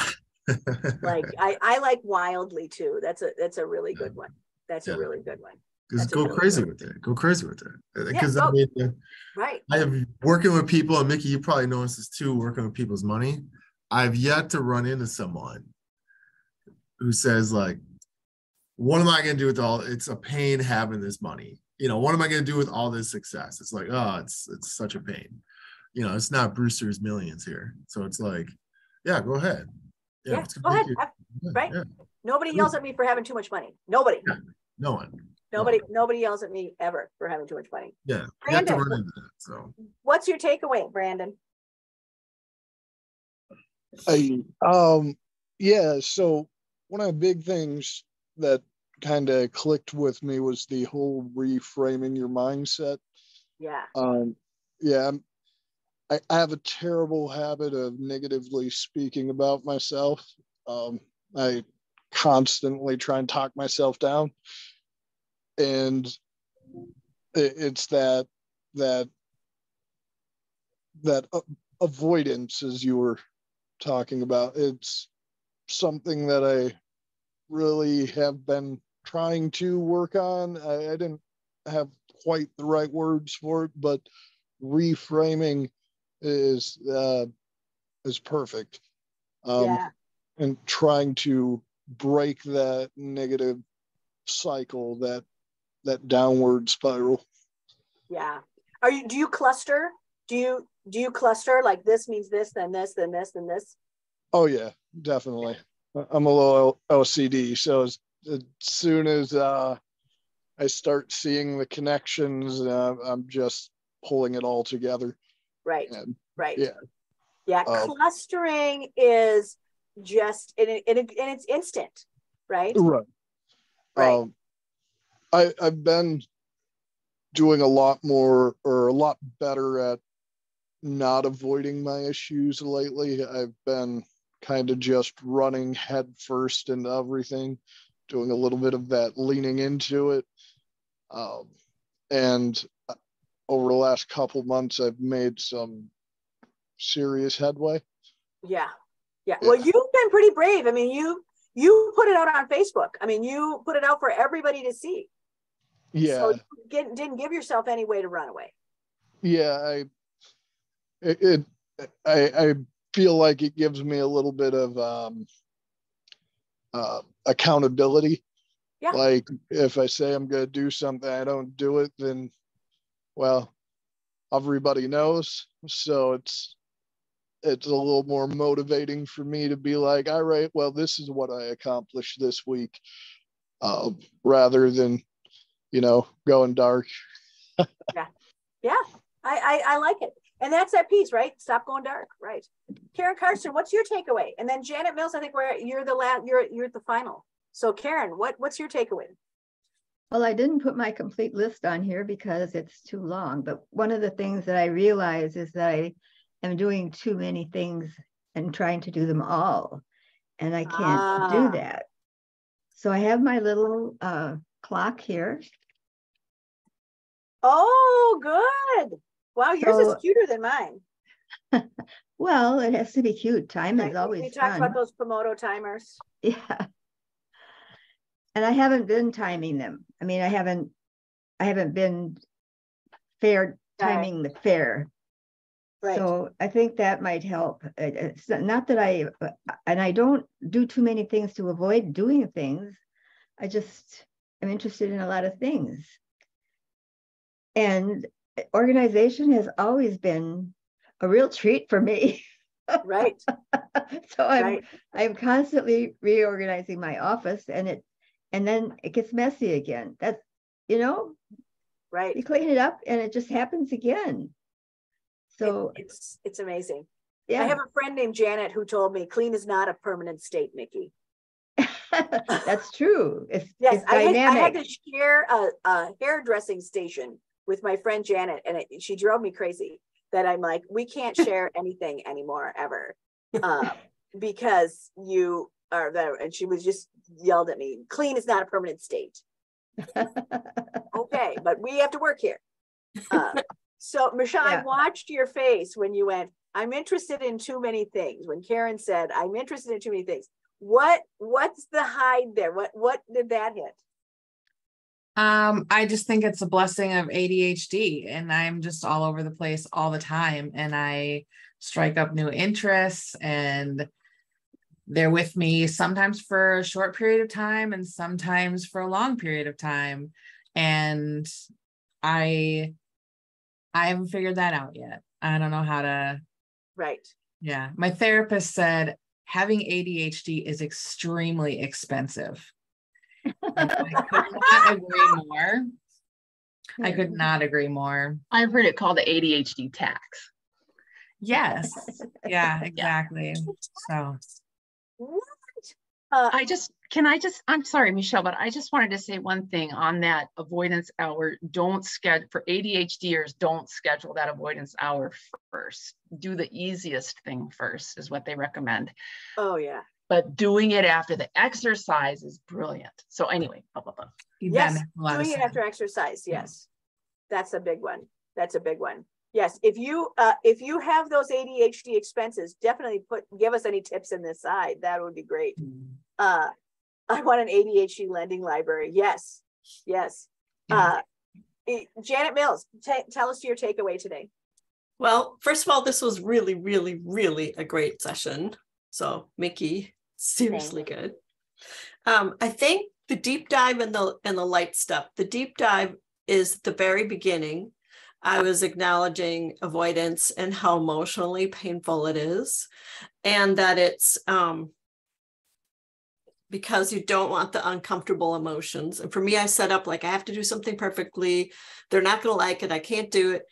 Like I like wildly too. That's a really good one. That's a really good one. Because go crazy with it. Go crazy with it. Because right. I am working with people, and Mickey, you probably noticed this too, working with people's money. I've yet to run into someone who says, like, what am I going to do with it's a pain having this money. What am I going to do with all this success? It's like, oh, it's such a pain. It's not Brewster's Millions here. So it's like, yeah, go ahead. Yeah, go ahead. Right. Yeah. Nobody yells at me for having too much money. Nobody. Yeah, no one. Nobody yells at me ever for having too much money. Yeah. Brandon, you have to run into that, so. What's your takeaway, Brandon? So one of the big things that kind of clicked with me was the whole reframing your mindset. I have a terrible habit of negatively speaking about myself. I constantly try and talk myself down, and it's that avoidance, as you were talking about. It's something that I really have been trying to work on. I didn't have quite the right words for it, but reframing is perfect. And trying to break that negative cycle, that downward spiral. Yeah. Do you cluster? Do you cluster, like this means this, then this, then this, then this? Oh yeah, definitely. I'm a little OCD, so as soon as I start seeing the connections, I'm just pulling it all together. Right. And, right. Yeah. Yeah. Clustering is just, and it's instant, right? Right. Right. I've been doing a lot more, or a lot better at not avoiding my issues lately. I've been kind of just running head first into everything, doing a little bit of that leaning into it. And over the last couple months, I've made some serious headway. Yeah. Yeah. Well, you've been pretty brave. I mean, you put it out on Facebook. I mean, you put it out for everybody to see. Yeah. So you didn't give yourself any way to run away. Yeah. I feel like it gives me a little bit of accountability. Yeah. Like if I say I'm going to do something, I don't do it, then, well, everybody knows. So it's a little more motivating for me to be like, all right, well, this is what I accomplished this week, rather than, going dark. Yeah. Yeah. I like it. And that's that piece, right? Stop going dark. Right. Karen Carson, what's your takeaway? And then Janet Mills, I think you're at the final. So Karen, what's your takeaway? Well, I didn't put my complete list on here because it's too long, but one of the things that I realize is that I am doing too many things and trying to do them all, and I can't do that. So I have my little clock here. Oh, good. Wow, yours is cuter than mine. Well, it has to be cute. Time is always we talked fun. about those Pomoto timers. Yeah. And I haven't been timing them. I mean, I haven't been timing the fair. Right. So I think that might help. It's not that I don't do too many things to avoid doing things. I just am interested in a lot of things. And organization has always been a real treat for me. Right. So I'm constantly reorganizing my office, and then it gets messy again. That's, right. You clean it up and it just happens again. So it's amazing. Yeah. I have a friend named Janet who told me clean is not a permanent state, Mickey. That's true. It's dynamic. I had to share a hairdressing station with my friend Janet, and she drove me crazy that I'm like, we can't share anything anymore ever, because you are there. And she was just yelled at me. Clean is not a permanent state. Okay, but we have to work here. So Michelle, I watched your face when you went, I'm interested in too many things. When Karen said, I'm interested in too many things. What's the hide there? What did that hit? I just think it's a blessing of ADHD, and I'm just all over the place all the time, and I strike up new interests, and they're with me sometimes for a short period of time and sometimes for a long period of time. And I haven't figured that out yet. I don't know how to. Right. Yeah. My therapist said having ADHD is extremely expensive. And I could not agree more. I could not agree more. I've heard it called the ADHD tax. Yes. Yeah, exactly. So. What? I'm sorry, Michelle, but I just wanted to say one thing on that avoidance hour. Don't schedule for ADHDers. Don't schedule that avoidance hour first. Do the easiest thing first is what they recommend. Oh yeah. But doing it after the exercise is brilliant. So anyway, yes, doing it after exercise. Yes, that's a big one. That's a big one. Yes, if you have those ADHD expenses, definitely give us any tips in this side. That would be great. I want an ADHD lending library. Yes, yes. Janet Mills, tell us your takeaway today. Well, first of all, this was really, really, really a great session. So Mickey, seriously good. I think the deep dive and the light stuff. The deep dive is the very beginning. I was acknowledging avoidance and how emotionally painful it is, and that it's because you don't want the uncomfortable emotions. And for me, I set up like I have to do something perfectly. They're not going to like it. I can't do it.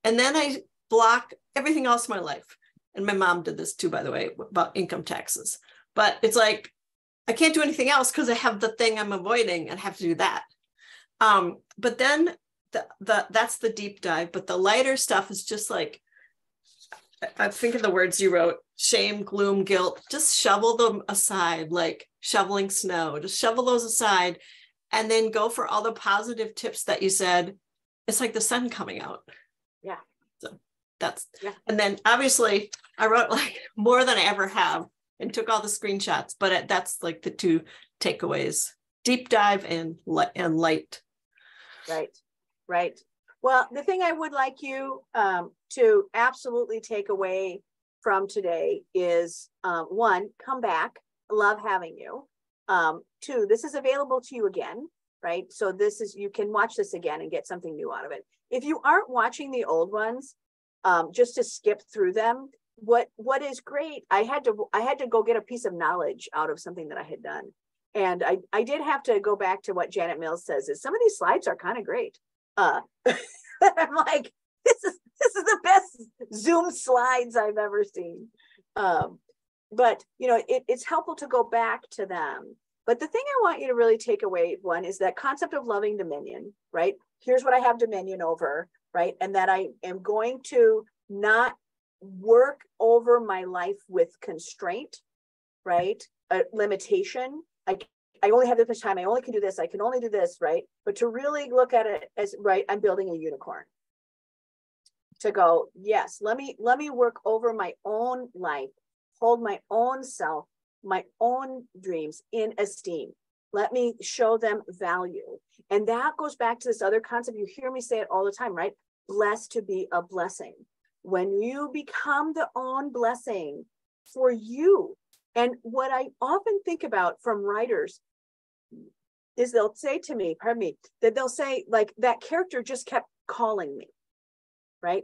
And then I block everything else in my life. And my mom did this too, by the way, about income taxes. But it's like, I can't do anything else because I have the thing I'm avoiding and have to do that. But then that's the deep dive. But the lighter stuff is just like, I think of the words you wrote, shame, gloom, guilt, just shovel them aside, like shoveling snow, just shovel those aside and then go for all the positive tips that you said. It's like the sun coming out. Yeah. So that's, yeah. And then obviously I wrote like more than I ever have and took all the screenshots, but that's like the two takeaways, deep dive and light. Right, right. Well, the thing I would like you to absolutely take away from today is, one, come back, love having you. Two, this is available to you again, right? So this is, you can watch this again and get something new out of it. If you aren't watching the old ones, just to skip through them, what is great, I had to go get a piece of knowledge out of something that I had done. And I did have to go back to what Janet Mills says, is some of these slides are kind of great. I'm like, this is the best Zoom slides I've ever seen. But you know, it's helpful to go back to them. But the thing I want you to really take away, one, is that concept of loving dominion, right? Here's what I have dominion over, right? And that I am going to not work over my life with constraint, right? Limitation. I only have this much time. I only can do this. I can only do this, right? But to really look at it as, right, I'm building a unicorn. To go, yes, let me work over my own life, hold my own self, my own dreams in esteem. Let me show them value. And that goes back to this other concept. You hear me say it all the time, right? Blessed to be a blessing. When you become the own blessing for you. And what I often think about from writers is they'll say to me, that they'll say, like, that character just kept calling me, right?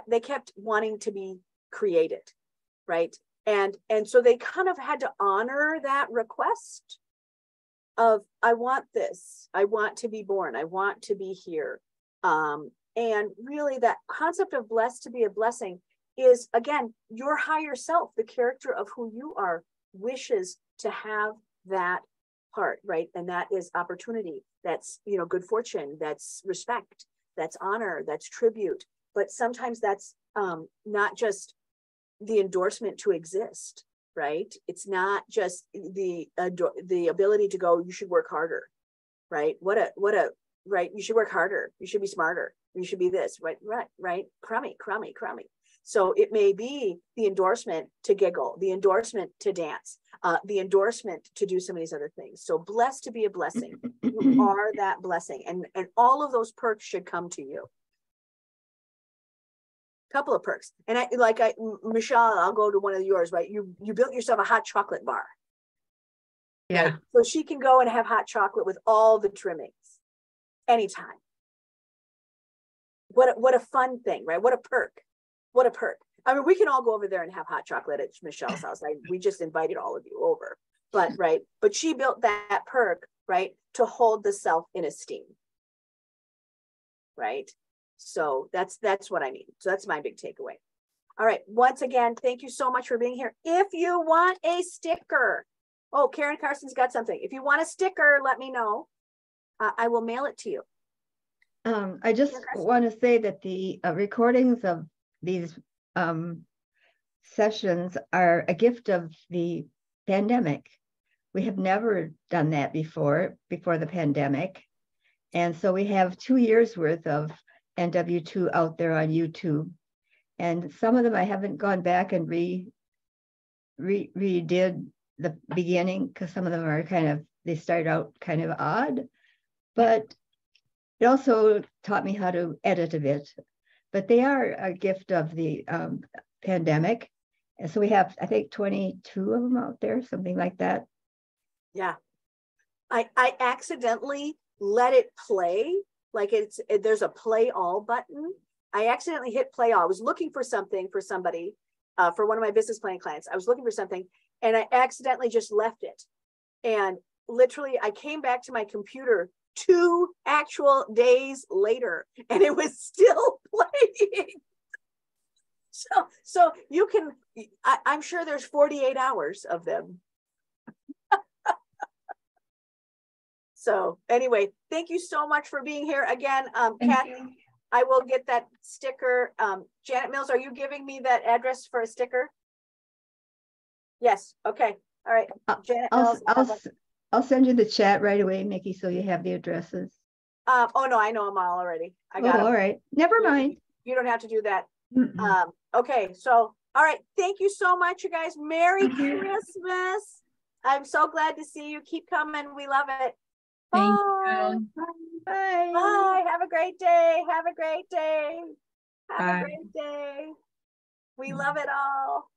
They kept wanting to be created, right? And so they kind of had to honor that request of, I want this, I want to be born, I want to be here. And really that concept of blessed to be a blessing is, again, your higher self, the character of who you are, wishes to have that part, right? And that is opportunity. That's, you know, good fortune. That's respect. That's honor. That's tribute. But sometimes that's not just the endorsement to exist, right? It's not just the ability to go, you should work harder, right? Right? You should work harder. You should be smarter. You should be this, right? Crummy. So it may be the endorsement to giggle, the endorsement to dance, the endorsement to do some of these other things. So blessed to be a blessing. You are that blessing. And all of those perks should come to you. Couple of perks. And Michelle, I'll go to one of yours, right? You built yourself a hot chocolate bar. Yeah. Right? So she can go and have hot chocolate with all the trimmings anytime. What a fun thing, right? What a perk. What a perk. I mean, we can all go over there and have hot chocolate at Michelle's house. We just invited all of you over. But right. But she built that perk, right, to hold the self in esteem. Right. So that's what I mean. So that's my big takeaway. All right. Once again, thank you so much for being here. If you want a sticker, oh, Karen Carson's got something. If you want a sticker, let me know. I will mail it to you. I just want to say that the recordings of these sessions are a gift of the pandemic. We have never done that before the pandemic. And so we have 2 years worth of NW2 out there on YouTube. And some of them I haven't gone back and redid the beginning, because some of them are they start out kind of odd, but it also taught me how to edit a bit. But they are a gift of the pandemic. And so we have, I think, 22 of them out there, something like that. Yeah. I accidentally let it play. Like there's a play all button. I accidentally hit play all. I was looking for something for somebody, for one of my business planning clients. I was looking for something and I accidentally just left it. And literally I came back to my computer 2 actual days later and it was still playing. So you can, I'm sure there's 48 hours of them. So anyway, thank you so much for being here again. Kathy, I will get that sticker. Janet Mills, are you giving me that address for a sticker? Yes. Okay. All right. Janet Mills. I'll send you the chat right away, Mickey, so you have the addresses. Oh no, I know them all already. I got them. All right. Never mind. You don't have to do that. Okay. So, all right. Thank you so much, you guys. Merry Christmas. I'm so glad to see you. Keep coming. We love it. Thank Bye. you. Bye. Bye. Have a great day. Have a great day. Have Bye. a great day. We love it all.